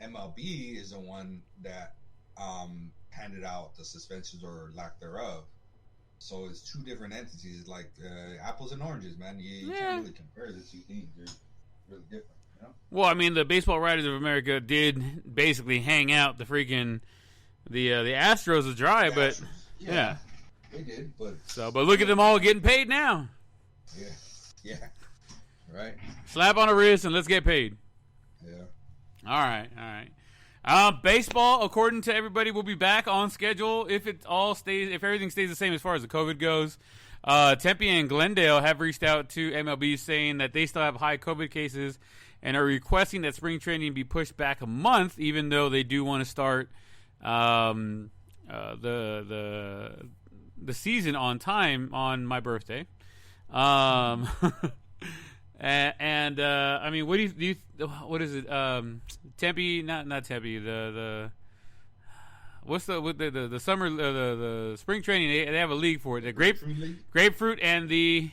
MLB is the one that handed out the suspensions or lack thereof. So it's two different entities, like apples and oranges, man. You can't really compare the two things. They're really different. You know? Well, I mean, the Baseball Writers of America did basically hang out the freaking the Astros is dry, but yeah, they did. But look at them all getting paid now. Yeah, right. Slap on the wrist and let's get paid. Yeah. All right. Baseball, according to everybody, will be back on schedule if everything stays the same as far as the COVID goes. Tempe and Glendale have reached out to MLB saying that they still have high COVID cases and are requesting that spring training be pushed back a month, even though they do want to start the season on time on my birthday. And I mean, what what is it? Tempe, not Tempe. What's the summer the spring training? They have a league for it. The grapefruit and the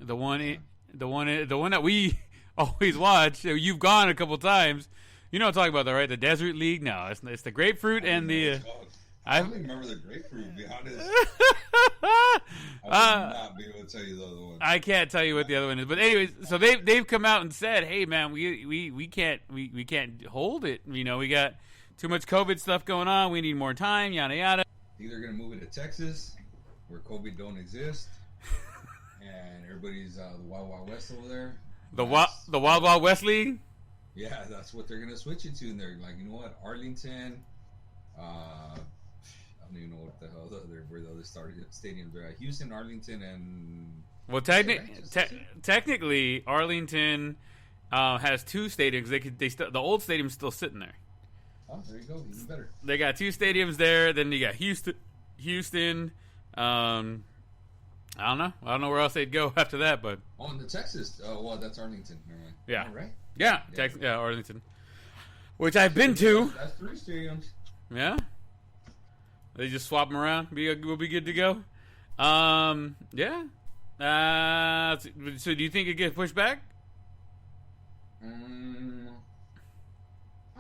one that we always watch. You've gone a couple times. You know what I'm talking about, though, right? The Desert League. No, it's the grapefruit and the. I don't remember the grapefruit, to be honest. I would not be able to tell you the other one. I can't tell you what the other one is, but anyways, so they've come out and said, "Hey, man, we can't hold it. You know, we got too much COVID stuff going on. We need more time. Yada yada." Either gonna move it to Texas, where COVID don't exist, and everybody's the Wild Wild West over there. The Wild Wild West League. Yeah, that's what they're gonna switch it to, and they're like, you know what, Arlington. I don't even know what the hell where the other stadiums are at. Houston, Arlington, and technically Arlington has two stadiums. The old stadium's still sitting there. Oh, there you go, even better. They got two stadiums there. Then you got Houston. I don't know where else they'd go after that, but in the Texas. Well, that's Arlington. Never mind. Yeah, oh, right. Yeah, Arlington, which I've been to. That's three stadiums. Yeah. They just swap them around. We'll be good to go. Yeah. So do you think it gets pushed back? I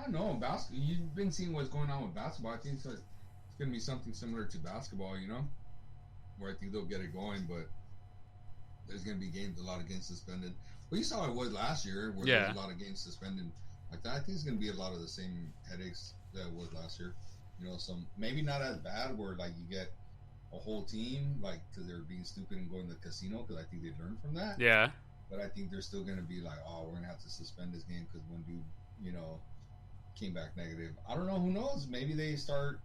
don't know. You've been seeing what's going on with basketball. I think it's going to be something similar to basketball, you know, where I think they'll get it going, but there's going to be a lot of games suspended. Well, you saw it was last year, where there was a lot of games suspended like that. I think it's going to be a lot of the same headaches that it was last year. You know, some maybe not as bad where like you get a whole team like because they're being stupid and going to the casino because I think they learned from that. Yeah. But I think they're still going to be like, oh, we're going to have to suspend this game because one dude, you know, came back negative. I don't know. Who knows? Maybe they start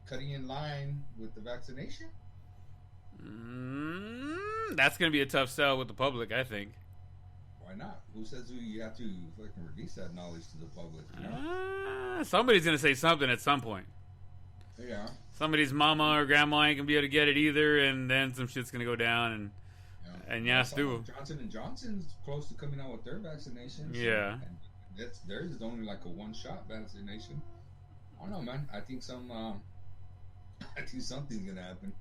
cutting in line with the vaccination. That's going to be a tough sell with the public, I think. Why not? Who says you have to fucking release that knowledge to the public? You know? Somebody's going to say something at some point. Yeah. Somebody's mama or grandma ain't going to be able to get it either, and then some shit's going to go down. And Stu. Johnson & Johnson's close to coming out with their vaccinations. Yeah. And theirs is only like a one-shot vaccination. I don't know, man. I think something's going to happen.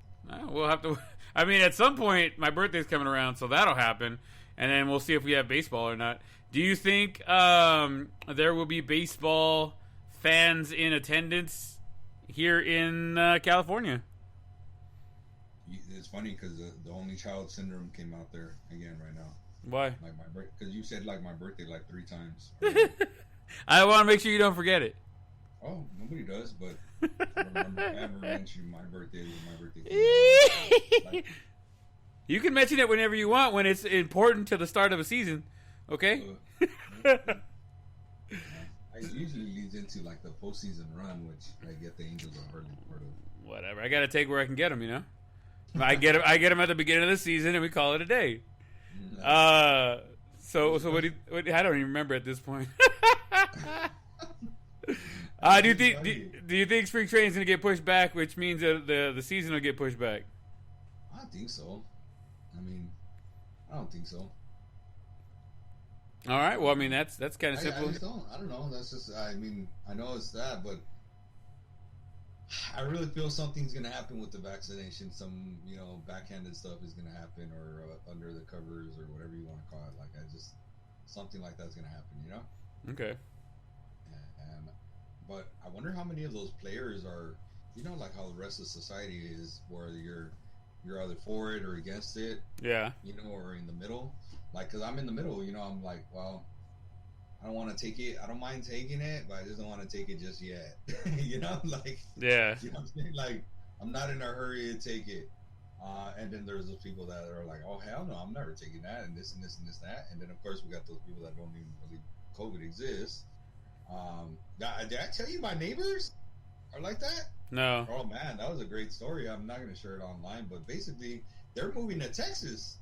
We'll have to. I mean, at some point, my birthday's coming around, so that'll happen. And then we'll see if we have baseball or not. Do you think there will be baseball fans in attendance here in California? It's funny because the only child syndrome came out there again right now. Why? Like because you said like my birthday like 3 times. I want to make sure you don't forget it. Oh, nobody does, but I remember ever mentioning my birthday was my birthday. Like, you can mention it whenever you want when it's important to the start of a season. Okay? It usually leads into like the postseason run, which I get the Angels are hardly part of. Whatever. I got to take where I can get them, you know? I get them at the beginning of the season, and we call it a day. So what? I don't even remember at this point. Do you think spring training is going to get pushed back, which means that the season will get pushed back? I think so. I mean, I don't think so. All right. Well, I mean, that's kind of simple. I don't know. That's just. I mean, I know it's that, but I really feel something's gonna happen with the vaccination. Some, backhanded stuff is gonna happen, or under the covers, or whatever you want to call it. Like, I just something like that's gonna happen. Okay. And but I wonder how many of those players are, like how the rest of society is, where you're either for it or against it, Yeah. or in the middle. Like, cause I'm in the middle. I'm like, well, I don't want to take it. I don't mind taking it, but I just don't want to take it just yet. Like, Yeah. you know what I'm saying? Like, I'm not in a hurry to take it. And then there's those people that are like, oh, hell no, I'm never taking that, and this and this and this, that. And then, of course, we got those people that don't even believe COVID exists. Did I tell you my neighbors are like that? No. Oh, man, that was a great story. I'm not going to share it online, but basically, they're moving to Texas.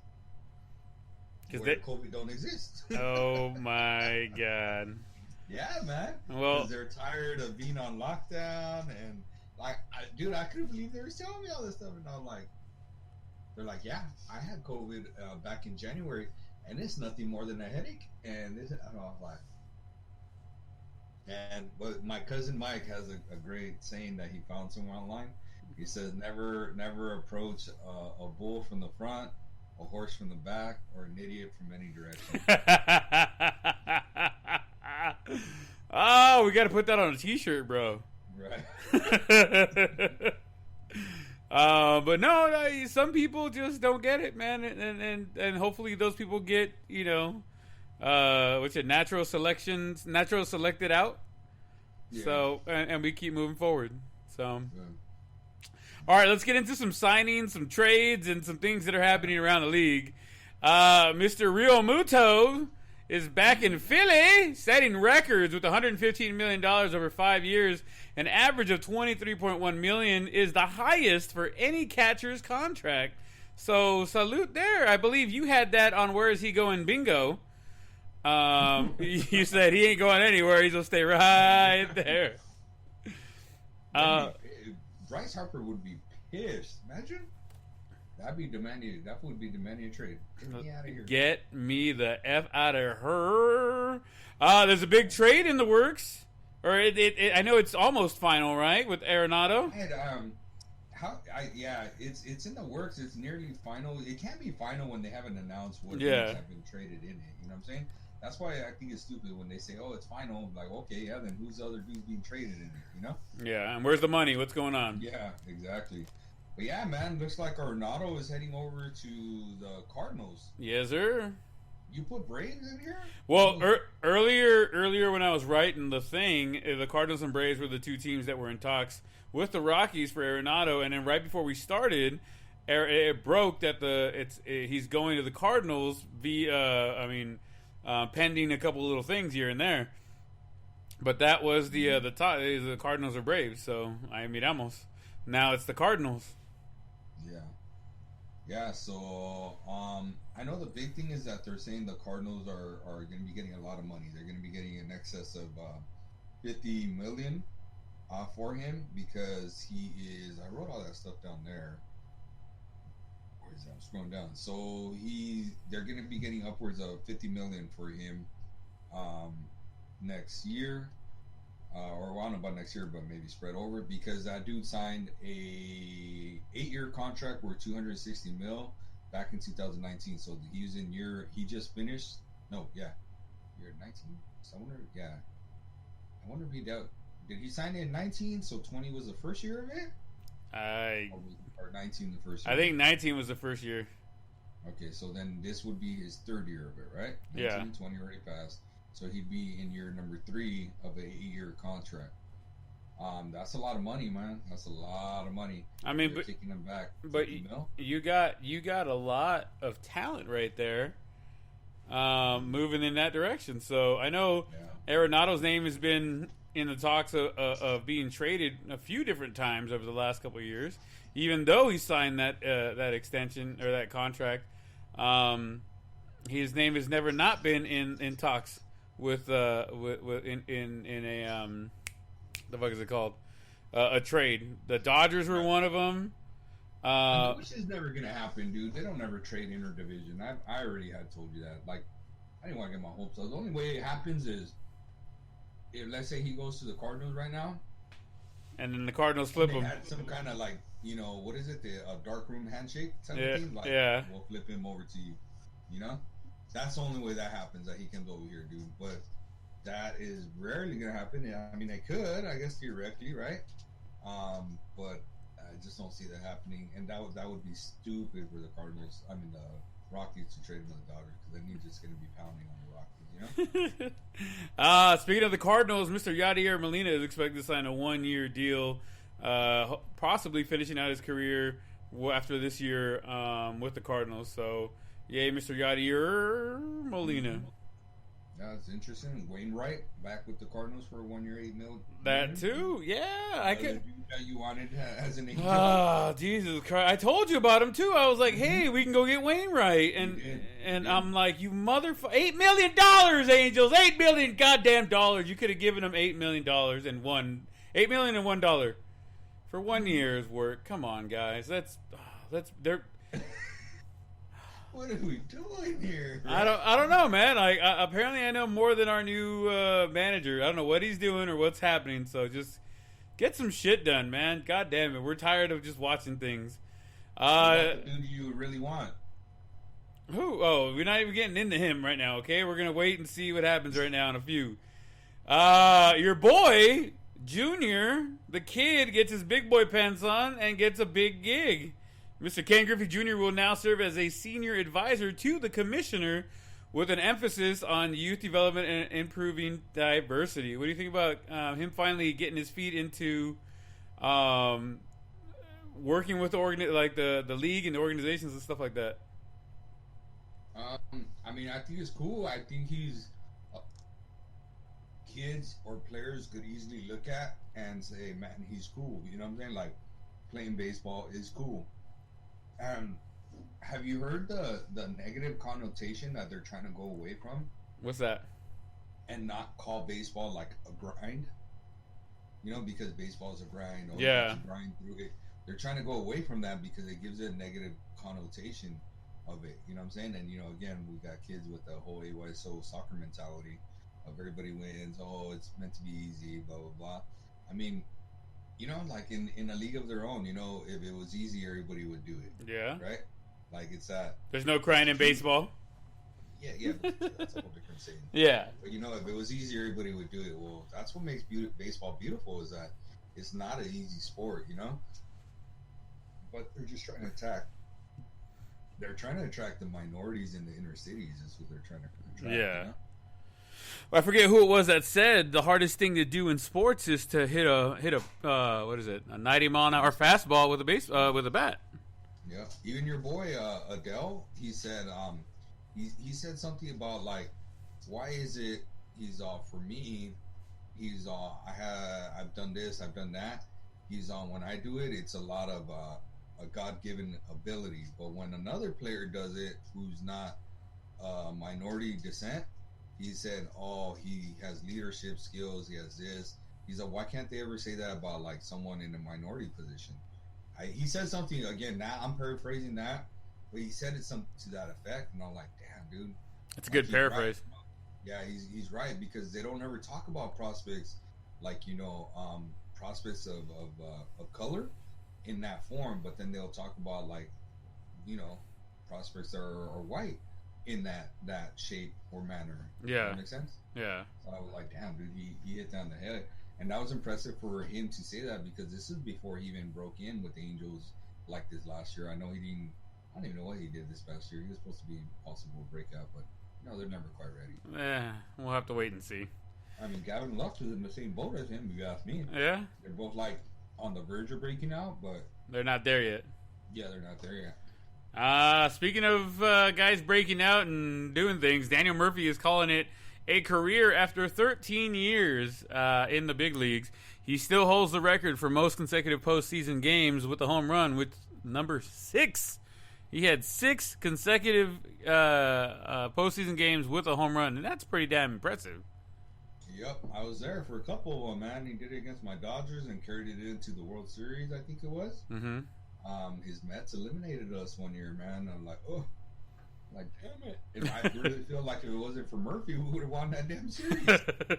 Where COVID don't exist. Oh my God. Yeah, man. Well, they're tired of being on lockdown, and like, I couldn't believe they were telling me all this stuff, and I'm like, they're like, yeah, I had COVID back in January, and it's nothing more than a headache, and I was like, but my cousin Mike has a great saying that he found somewhere online. He says, never approach a bull from the front, a horse from the back, or an idiot from any direction. Oh, we got to put that on a T-shirt, bro. Right. But no, some people just don't get it, man, and hopefully those people get, natural selected out. Yeah. So and we keep moving forward. So. Yeah. All right, let's get into some signings, some trades, and some things that are happening around the league. Mr. Real Muto is back in Philly, setting records with $115 million over 5 years. An average of $23.1 million is the highest for any catcher's contract. So, salute there. I believe you had that on Where Is He Going Bingo. You said he ain't going anywhere. He's going to stay right there. Bryce Harper would be pissed. Imagine. That would be demanding a trade. Get me out of here. Get me the F out of her. There's a big trade in the works. Or I know it's almost final, right? With Arenado. It's in the works. It's nearly final. It can't be final when they haven't announced what teams have been traded in it. You know what I'm saying? That's why I think it's stupid when they say, "Oh, it's final." Like, okay, yeah, then who's the other dudes being traded in it? Yeah, and where's the money? What's going on? Yeah, exactly. But yeah, man, looks like Arenado is heading over to the Cardinals. Yes, sir. You put Braves in here? Well, earlier when I was writing the thing, the Cardinals and Braves were the two teams that were in talks with the Rockies for Arenado, and then right before we started, it broke that he's going to the Cardinals via. Pending a couple little things here and there, but that was the Cardinals or Braves. So miramos. Now it's the Cardinals. Yeah. So I know the big thing is that they're saying the Cardinals are going to be getting a lot of money. They're going to be getting in excess of $50 million for him because he is. I wrote all that stuff down there. I'm scrolling down. So they're going to be getting upwards of $50 million for him next year, or I don't know about next year, but maybe spread over because that dude signed a 8-year contract worth $260 million back in 2019. So he was in he just finished. Year 19. So I wonder if did he sign it in 19? So 20 was the first year of it. Or 19 the first year? I think 19 was the first year. Okay, so then this would be his third year of it, right? 19, 20 already passed. So he'd be in year number 3 of a 8-year contract. That's a lot of money, man. That's a lot of money. But kicking him back. But you got a lot of talent right there, moving in that direction. So I know Arenado's name has been in the talks of being traded a few different times over the last couple of years. Even though he signed that extension or that contract, his name has never not been in talks with in a the fuck is it called, a trade. The Dodgers were one of them. Which is never gonna happen, dude. They don't ever trade interdivision. I already had told you that. Like, I didn't want to get my hopes up. The only way it happens is if, let's say, he goes to the Cardinals right now. and then the Cardinals flip They him. had some kind of like, what is it? The dark room handshake type Yeah, of thing. Like, yeah. we'll flip him over to you. You know, that's the only way that happens. That he comes over here, dude. But that is rarely gonna happen. Yeah, I mean, they could, I guess, theoretically, right? But I just don't see that happening, and that would be stupid for the Cardinals. I mean, the Rockies to trade him to the Dodgers, because then he's just gonna be pounding on the Rockies. You know. Speaking of the Cardinals, Mr. Yadier Molina is expected to sign a 1-year deal, possibly finishing out his career after this year with the Cardinals. So, yay, Mr. Yadier Molina. Yeah, it's interesting. Wainwright back with the Cardinals for a 1-year, $8 million. That too, yeah. I could. That you wanted as an angel. Ah, Jesus Christ! I told you about him too. I was like, "Hey, we can go get Wainwright," and I'm like, "You motherfucker! $8 million, Angels! $8 million goddamn dollars! You could have given them $8 million and $8 million and $1 for 1 year's work. Come on, guys. They're." What are we doing here? I don't know, man. Apparently I know more than our new manager. I don't know what he's doing or what's happening. So just get some shit done, man. God damn it, we're tired of just watching things. Who do you really want? Who? Oh, we're not even getting into him right now. Okay, we're gonna wait and see what happens right now in a few. Your boy Junior, the kid, gets his big boy pants on and gets a big gig. Mr. Ken Griffey Jr. will now serve as a senior advisor to the commissioner with an emphasis on youth development and improving diversity. What do you think about him finally getting his feet into working with the league and the organizations and stuff like that? I mean, I think it's cool. I think he's kids or players could easily look at and say, man, he's cool. You know what I'm saying? Like, playing baseball is cool. Have you heard the negative connotation that they're trying to go away from? What's that? And not call baseball like a grind. You know, because baseball is a grind. Or Yeah. you grind through it. They're trying to go away from that because it gives it a negative connotation of it. You know what I'm saying? And, again, we got kids with the whole AYSO soccer mentality of everybody wins. Oh, it's meant to be easy, blah, blah, blah. I mean, like in a league of their own, if it was easy, everybody would do it. Yeah. Right? Like, it's that. There's no crying in baseball. Yeah, but that's a whole different thing. Yeah. But, if it was easy, everybody would do it. Well, that's what makes baseball beautiful is that it's not an easy sport, But they're just trying to attack. They're trying to attract the minorities in the inner cities is what they're trying to attract. Yeah. I forget who it was that said the hardest thing to do in sports is to hit a what is it, a 90-mile-an-hour fastball with a bat. Yeah, even your boy Adele, he said he said something about like, why is it he's for me, he's I've done this, I've done that. He's when I do it, it's a lot of a God-given ability, but when another player does it who's not minority descent. He said, "Oh, he has leadership skills. He has this." He's like, "Why can't they ever say that about like someone in a minority position?" He said something again. Now I'm paraphrasing that, but he said it some to that effect, and I'm like, "Damn, dude, that's a good paraphrase." Right. Yeah, he's right because they don't ever talk about prospects like prospects of color in that form, but then they'll talk about like prospects that are white in that shape or manner. Yeah. Does that make sense? Yeah. So I was like, damn, dude, he hit down the head. And that was impressive for him to say that because this is before he even broke in with the Angels like this last year. I don't even know what he did this past year. He was supposed to be a possible breakout, but they're never quite ready. We'll have to wait and see. I mean, Gavin Lux is in the same boat as him, if you ask me. Yeah. They're both like on the verge of breaking out, but they're not there yet. Yeah, they're not there yet. Speaking of guys breaking out and doing things, Daniel Murphy is calling it a career after 13 years in the big leagues. He still holds the record for most consecutive postseason games with a home run, with number 6. He had 6 consecutive postseason games with a home run, and that's pretty damn impressive. Yep, I was there for a couple of them, man. He did it against my Dodgers and carried it into the World Series, I think it was. Mm-hmm. His Mets eliminated us one year, man. I'm like, oh. Like, damn it! If I really feel like if it wasn't for Murphy, we would have won that damn series.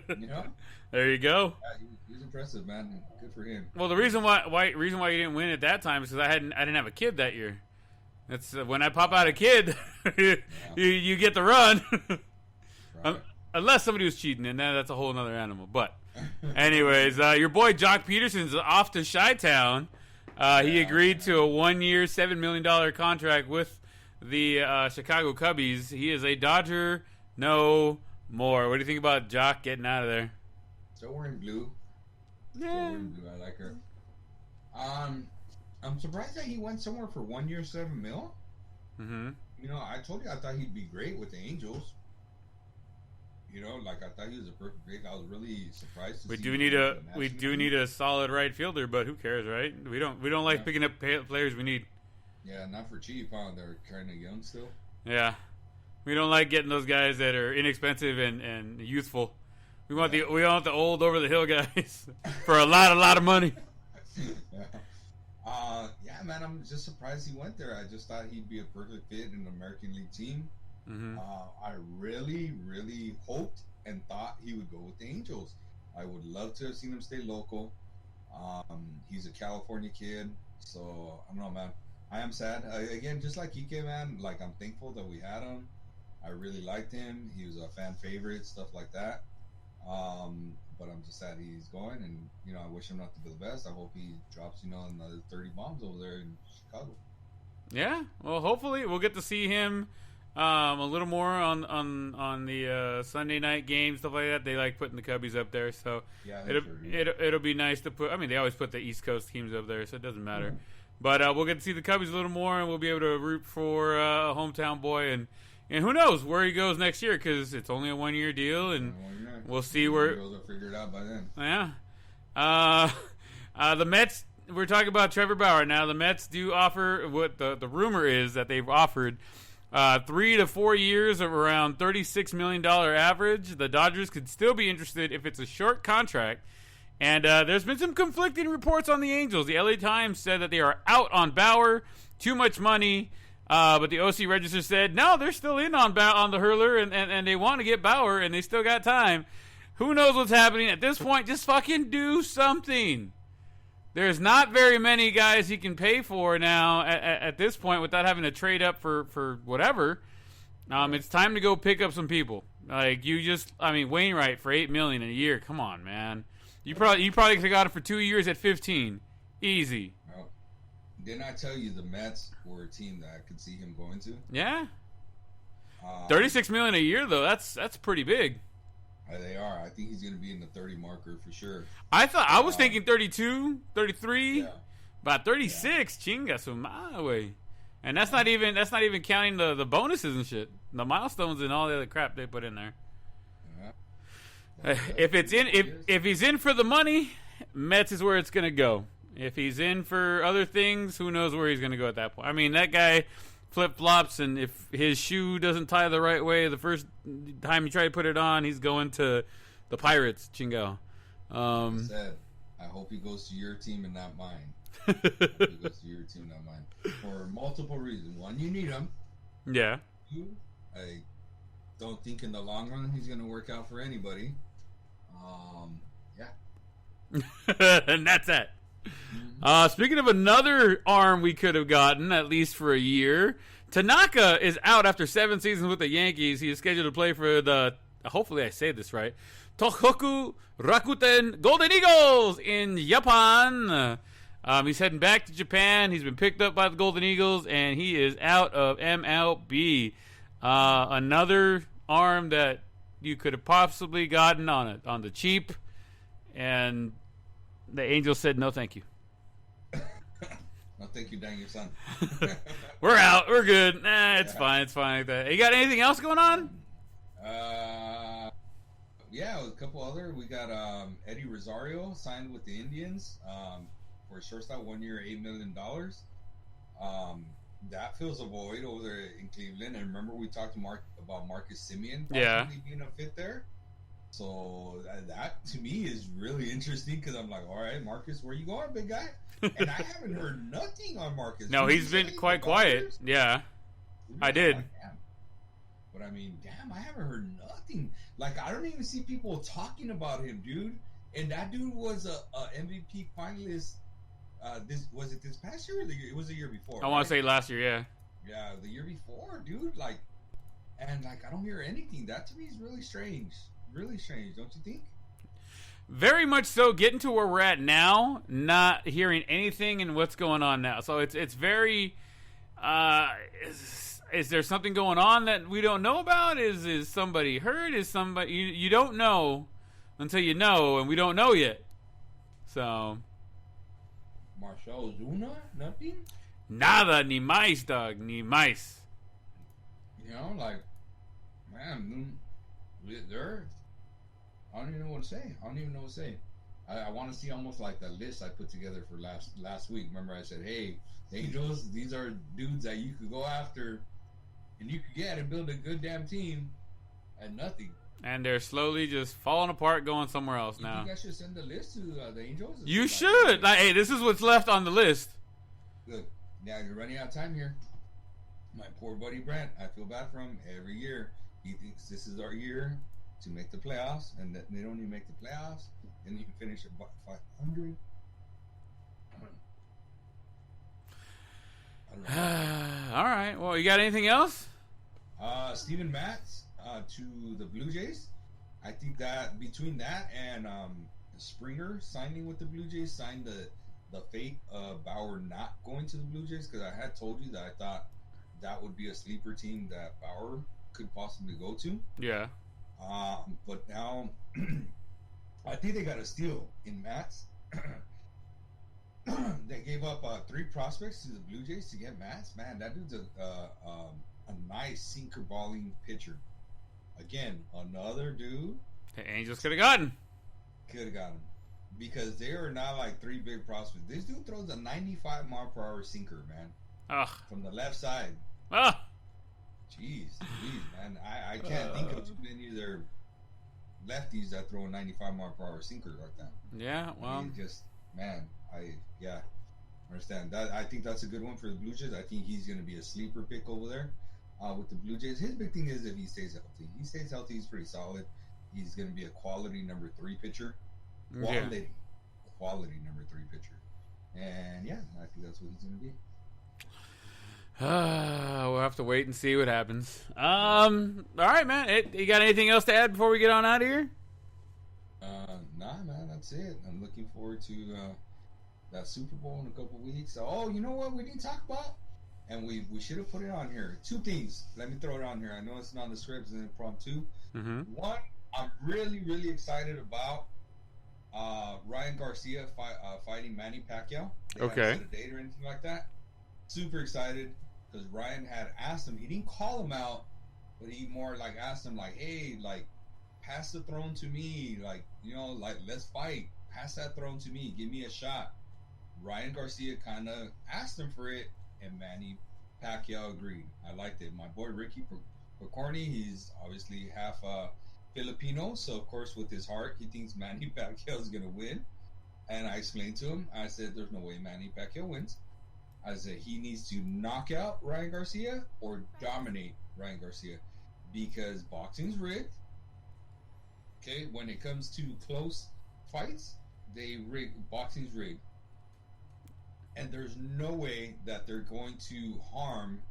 You know? There you go. Yeah, he was impressive, man. Good for him. Well, the reason why you didn't win at that time is because I didn't have a kid that year. That's when I pop out a kid, you get the run. Right. Unless somebody was cheating, and then that's a whole other animal. But, anyways, your boy Jock Peterson's off to Chi-Town. He agreed to a 1-year, $7 million contract with the Chicago Cubbies. He is a Dodger no more. What do you think about Jock getting out of there? Still wearing blue. Yeah. Still wearing blue. I like her. I'm surprised that he went somewhere for 1 year, $7 million. Mm-hmm. You know, I told you I thought he'd be great with the Angels. You know, like I thought he was a perfect pick. I was really surprised. We do need a solid right fielder, but who cares, right? We don't like picking up players we need. Yeah, not for cheap, huh? They're kind of young still. Yeah, we don't like getting those guys that are inexpensive and youthful. We want the old over the hill guys for a lot of money. Yeah, man, I'm just surprised he went there. I just thought he'd be a perfect fit in the American League team. Mm-hmm. I really, really hoped and thought he would go with the Angels. I would love to have seen him stay local. He's a California kid, so I don't know, man. I am sad. Again, just like Ike, man, like I'm thankful that we had him. I really liked him. He was a fan favorite, stuff like that. But I'm just sad he's going, and you know, I wish him not to be the best. I hope he drops, another 30 bombs over there in Chicago. Yeah, well, hopefully we'll get to see him a little more on the Sunday night games, stuff like that. They like putting the Cubbies up there, so yeah, it'll be nice to put. I mean, they always put the East Coast teams up there, so it doesn't matter. But we'll get to see the Cubbies a little more, and we'll be able to root for a hometown boy, and who knows where he goes next year, because it's only a 1-year deal, and we'll see where. We'll figure it out by then. Yeah. The Mets. We're talking about Trevor Bauer now. The Mets do offer what the rumor is that they've offered 3 to 4 years of around $36 million average. The Dodgers could still be interested if it's a short contract. And there's been some conflicting reports on the Angels. The LA Times said that they are out on Bauer, too much money. But the OC Register said, no, they're still in on the hurler, and they want to get Bauer, and they still got time. Who knows what's happening? At this point, just fucking do something. There's not very many guys he can pay for now at this point without having to trade up for whatever. It's time to go pick up some people. Like, Wainwright for $8 million a year. Come on, man. You probably could have got it for 2 years at 15. Easy. Well, didn't I tell you the Mets were a team that I could see him going to? Yeah. $36 million a year, though. That's pretty big. They are. I think he's going to be in the 30 marker for sure. I was thinking 32, 33, yeah. About 36. Chinga su madre. And that's not even counting the bonuses and shit, the milestones and all the other crap they put in there. Yeah. If he's in for the money, Mets is where it's going to go. If he's in for other things, who knows where he's going to go at that point. I mean, that guy flip-flops, and if his shoe doesn't tie the right way the first time you try to put it on, he's going to the Pirates, Chingo. Like I said, I hope he goes to your team and not mine. I hope he goes to your team, not mine. For multiple reasons. One, you need him. Yeah. Two, I don't think in the long run he's going to work out for anybody. Yeah. And that's it. Speaking of another arm we could have gotten, at least for a year, Tanaka is out after 7 seasons with the Yankees. He is scheduled to play for the, hopefully I say this right, Tohoku Rakuten Golden Eagles in Japan. He's heading back to Japan. He's been picked up by the Golden Eagles, and he is out of MLB. Another arm that you could have possibly gotten on the cheap, and the Angels said no, thank you. No, thank you, Daniel son. We're out. We're good. Nah, it's fine. It's fine like that. You got anything else going on? Yeah, a couple other. We got Eddie Rosario signed with the Indians for a shortstop, 1 year, $8 million. That fills a void over there in Cleveland. And remember, we talked about Marcus Semien possibly being a fit there. So that to me is really interesting because I'm like, all right, Marcus, where you going, big guy? And I haven't heard nothing on Marcus. No, he's been quite quiet. Yeah, I did. Like, But I mean, damn, I haven't heard nothing. Like, I don't even see people talking about him, dude. And that dude was a MVP finalist. This was it this past year? Or it was the year before. I want to say last year, yeah. Yeah, the year before, dude. Like, and like, I don't hear anything. That to me is really strange. Really strange, don't you think? Very much so. Getting to where we're at now, not hearing anything and what's going on now. So it's very. Is there something going on that we don't know about? Is somebody hurt? Is somebody you don't know until you know, and we don't know yet. So. Marcell Ozuna, nothing. Nada, ni mais, dog, ni mais. You know, like, man, they're. I don't even know what to say. I don't even know what to say. I want to see almost like the list I put together for last week. Remember, I said, hey, the Angels, these are dudes that you could go after and you could get and build a good damn team, and nothing. And they're slowly just falling apart, going somewhere else now. You think I should send the list to the Angels? You should. Like, hey, this is what's left on the list. Look, now you're running out of time here. My poor buddy Brent, I feel bad for him every year. He thinks this is our year to make the playoffs, and that they don't even make the playoffs, and you can finish at 500. I don't know. All right. Well, you got anything else? Steven Matz to the Blue Jays. I think that between that and Springer signing with the Blue Jays, signed the fate of Bauer not going to the Blue Jays, because I had told you that I thought that would be a sleeper team that Bauer could possibly go to. Yeah. But now I think they got a steal in Matz. They gave up 3 prospects to the Blue Jays to get Matz. Man, that dude's a nice sinker balling pitcher. Again, another dude The Angels could have gotten. could have got him, because they are not like 3 big prospects. This dude throws a 95-mile-per-hour sinker, man, Ugh. from the left side. Ugh. Jeez, man, I can't think of too many of their lefties that throw a 95-mile-per-hour sinker like that. Yeah, well. I mean, just, man, I understand that. I think that's a good one for the Blue Jays. I think he's going to be a sleeper pick over there with the Blue Jays. His big thing is if he stays healthy. He stays healthy, he's pretty solid. He's going to be a quality number 3 pitcher. Quality number 3 pitcher. And yeah, I think that's what he's going to be. We'll have to wait and see what happens. All right, man. You got anything else to add before we get on out of here? Nah, man, that's it. I'm looking forward to that Super Bowl in a couple weeks. Oh, you know what we didn't talk about? And we should have put it on here. 2 things. Let me throw it on here. I know it's not on the script, it's an impromptu. Mm-hmm. One, I'm really, really excited about Ryan Garcia fighting Manny Pacquiao. They Okay. haven't set a date or anything like that. Super excited, because Ryan had asked him. He didn't call him out, but he more like asked him, like, hey, like, pass the throne to me. Like, you know, like, let's fight. Pass that throne to me. Give me a shot. Ryan Garcia kind of asked him for it, and Manny Pacquiao agreed. I liked it. My boy Ricky Picorni, he's obviously half Filipino, so of course with his heart he thinks Manny Pacquiao is gonna win. And I explained to him, I said, there's no way Manny Pacquiao wins. I said he needs to knock out Ryan Garcia or dominate Ryan Garcia, because boxing's rigged. Okay, when it comes to close fights, boxing's rigged. And there's no way that they're going to harm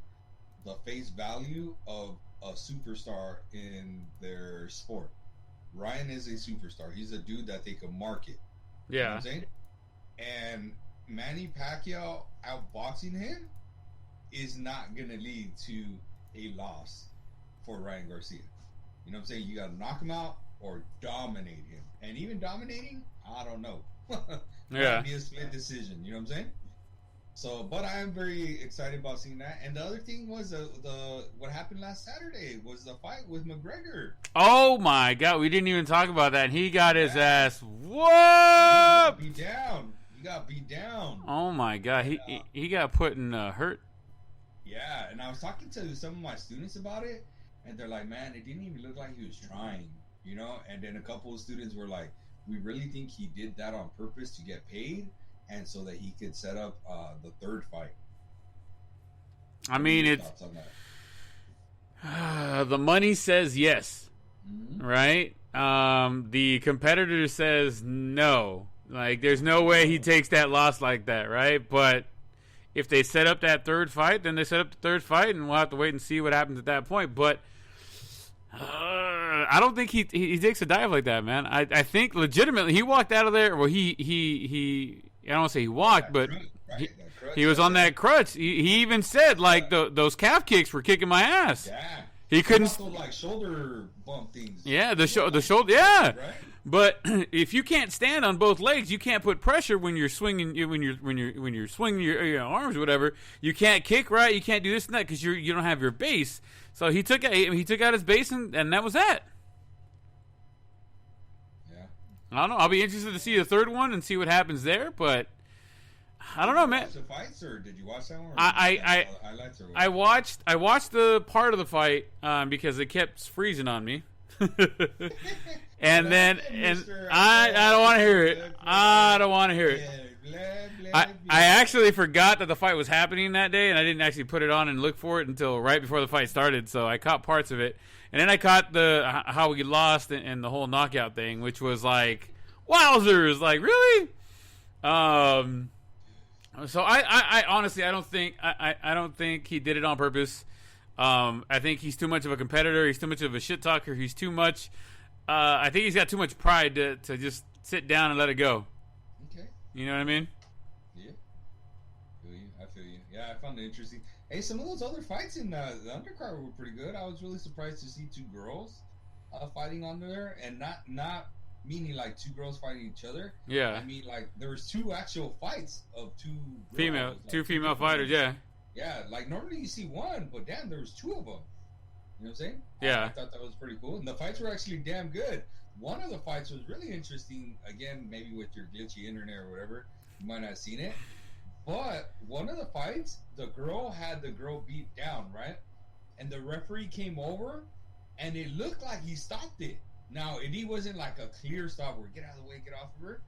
the face value of a superstar in their sport. Ryan is a superstar. He's a dude that they can market. You know what Yeah. I'm saying? And Manny Pacquiao outboxing him is not going to lead to a loss for Ryan Garcia. You know what I'm saying? You got to knock him out or dominate him. And even dominating, I don't know. Yeah. Might be a split decision. You know what I'm saying? So, but I am very excited about seeing that. And the other thing was the what happened last Saturday was the fight with McGregor. Oh my God, we didn't even talk about that. He got his ass He whooped. got beat down. He got beat down. Oh my God, he got put in hurt. Yeah, and I was talking to some of my students about it, and they're like, man, it didn't even look like he was trying, you know? And then a couple of students were like, we really think he did that on purpose to get paid, and so that he could set up the 3rd fight. I mean, Your it's thoughts on that? The money says yes, right? The competitor says no. Like, there's no way he takes that loss like that, right? But if they set up that third fight, then they set up the third fight, and we'll have to wait and see what happens at that point. But I don't think he takes a dive like that, man. I think legitimately he walked out of there. Well, he I don't want to say he walked, but he was on that crutch. He even said, like, those calf kicks were kicking my ass. Yeah. He couldn't. Those, like, shoulder bump things. Yeah, the shoulder. Yeah. Right? But if you can't stand on both legs, you can't put pressure when you're swinging when you're swinging your arms or whatever. You can't kick right. You can't do this and that because you don't have your base. So he took out his base and that was that. Yeah. I don't know. I'll be interested to see the third one and see what happens there. But I don't know, man. Did you watch the fights or did you watch that one? I highlights or what? I watched the part of the fight because it kept freezing on me. And then I don't want to hear it. I don't want to hear it. I actually forgot that the fight was happening that day, and I didn't actually put it on and look for it until right before the fight started. So I caught parts of it, and then I caught how we lost and the whole knockout thing, which was like, wowzers! Like, really? So I honestly I don't think he did it on purpose. I think he's too much of a competitor. He's too much of a shit talker. He's too much. I think he's got too much pride to just sit down and let it go. Okay. You know what I mean? Yeah. I feel you. Yeah, I found it interesting. Hey, some of those other fights in the undercard were pretty good. I was really surprised to see two girls fighting on there, and not meaning like two girls fighting each other. Yeah. I mean, like, there was two actual fights of two female, girls, like, two female fighters. Yeah. Yeah, like normally you see one, but damn, there was two of them. You know what I'm saying? Yeah. I thought that was pretty cool. And the fights were actually damn good. One of the fights was really interesting. Again, maybe with your glitchy internet or whatever, you might not have seen it. But one of the fights, the girl had the girl beat down, right? And the referee came over, and it looked like he stopped it. Now, it wasn't like a clear stop where get out of the way, get off of her.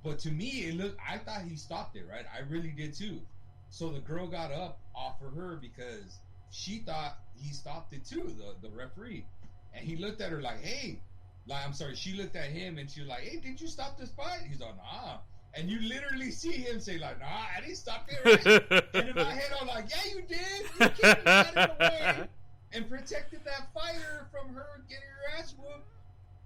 But to me, I thought he stopped it, right? I really did too. So the girl got up off of her because she thought he stopped it too, the referee. And he looked at her like, hey, she looked at him and she was like, hey, did you stop this fight? He's like, nah. And you literally see him say like, nah, I didn't stop it, right? And in my head, I'm like, yeah, you did. You kicked her out of the way and protected that fighter from her getting her ass whooped.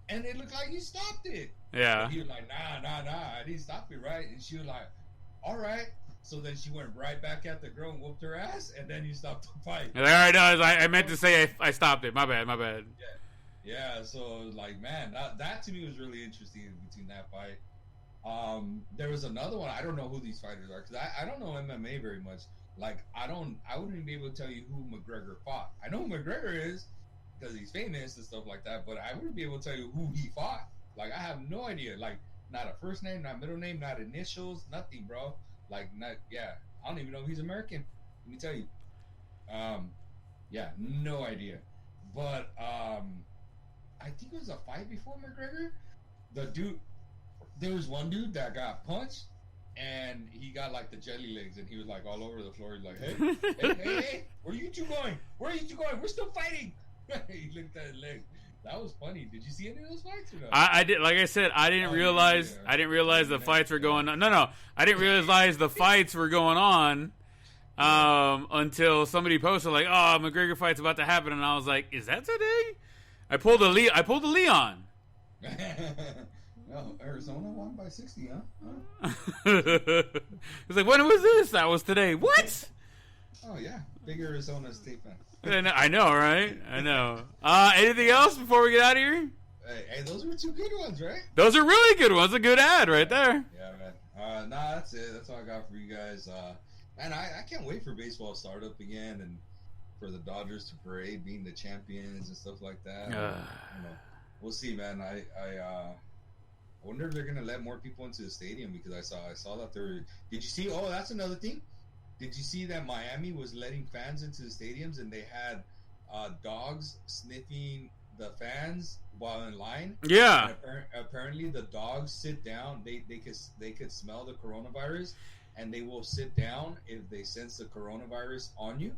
And it looked like you stopped it. Yeah. And he was like, nah, I didn't stop it, right? And she was like, all right. So then she went right back at the girl and whooped her ass, and then he stopped the fight. All right, no, I meant to say I stopped it. My bad. Yeah. So like, man, that to me was really interesting between that fight. There was another one. I don't know who these fighters are because I don't know MMA very much. Like, I wouldn't be able to tell you who McGregor fought. I know who McGregor is because he's famous and stuff like that, but I wouldn't be able to tell you who he fought. Like, I have no idea. Like, not a first name, not middle name, not initials, nothing, bro. Like, I don't even know if he's American. Let me tell you. Yeah, no idea. But I think it was a fight before McGregor. There was one dude that got punched, and he got like the jelly legs, and he was like all over the floor. He's like, hey, where are you two going? We're still fighting. He looked at his legs. That was funny. Did you see any of those fights or no? I did. Like I said, I didn't realize the fights were going on. No, I didn't realize the fights were going on until somebody posted like, "Oh, McGregor fight's about to happen," and I was like, "Is that today?" I pulled a Leon. No, Arizona won by 60, huh? It's like, when was this? That was today. What? Oh yeah, big Arizona State fan. I know, right? I know. Anything else before we get out of here? Hey, those were two good ones, right? Those are really good ones. A good ad right there. Yeah, man. Nah, that's it. That's all I got for you guys. Man, I can't wait for baseball to start up again and for the Dodgers to parade being the champions and stuff like that. We'll see, man. I wonder if they're gonna let more people into the stadium because I saw that there. Did you see? Oh, that's another thing. Did you see that Miami was letting fans into the stadiums and they had dogs sniffing the fans while in line? Yeah. And apparently, the dogs sit down. They could smell the coronavirus, and they will sit down if they sense the coronavirus on you.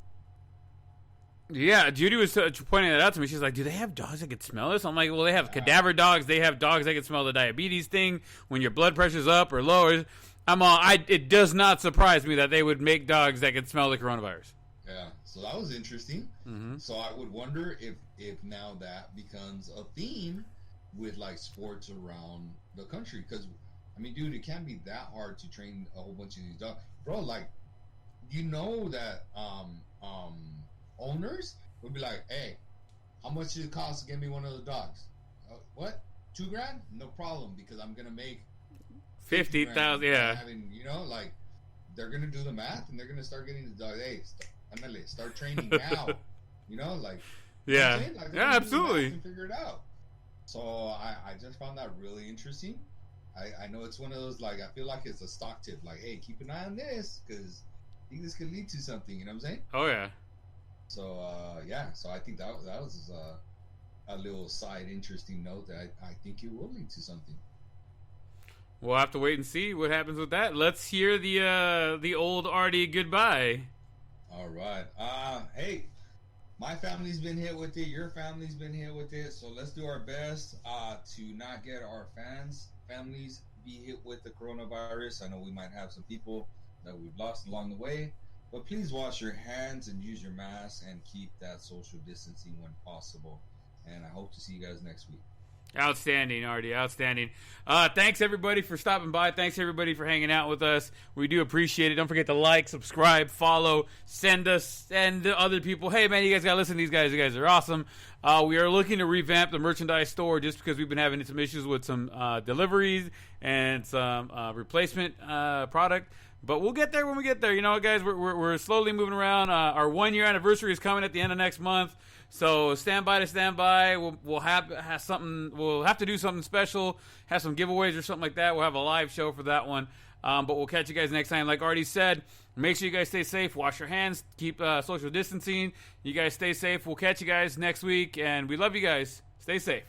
Yeah, Judy was pointing that out to me. She's like, "Do they have dogs that can smell this?" I'm like, "Well, they have cadaver dogs. They have dogs that can smell the diabetes thing when your blood pressure's up or low." It does not surprise me that they would make dogs that can smell the coronavirus. Yeah, so that was interesting. Mm-hmm. So I would wonder if now that becomes a theme with like sports around the country, because I mean, dude, it can't be that hard to train a whole bunch of these dogs, bro. Like, you know that owners would be like, "Hey, how much does it cost to get me one of those dogs? What? $2,000? No problem, because I'm gonna make 50,000. Yeah, having, you know, like they're gonna do the math and they're gonna start getting the dog. Hey, start training now. You know, like yeah, you know like, yeah, absolutely. And figure it out. So I just found that really interesting. I know it's one of those, like, I feel like it's a stock tip. Like, hey, keep an eye on this because I think this could lead to something. You know what I'm saying? Oh yeah. So yeah, so I think that was a little side interesting note that I think it will lead to something. We'll have to wait and see what happens with that. Let's hear the old Artie goodbye. All right. Hey, my family's been hit with it. Your family's been hit with it. So let's do our best to not get our families be hit with the coronavirus. I know we might have some people that we've lost along the way. But please wash your hands and use your mask and keep that social distancing when possible. And I hope to see you guys next week. Outstanding, Artie. Outstanding. Thanks, everybody, for stopping by. Thanks, everybody, for hanging out with us. We do appreciate it. Don't forget to like, subscribe, follow, send to other people. Hey, man, you guys got to listen to these guys. You guys are awesome. We are looking to revamp the merchandise store just because we've been having some issues with some deliveries and some replacement product. But we'll get there when we get there. You know, guys, we're slowly moving around. Our 1-year anniversary is coming at the end of next month. So stand by. We'll have something. We'll have to do something special. Have some giveaways or something like that. We'll have a live show for that one. But we'll catch you guys next time. Like Artie said, make sure you guys stay safe. Wash your hands. Keep social distancing. You guys stay safe. We'll catch you guys next week. And we love you guys. Stay safe.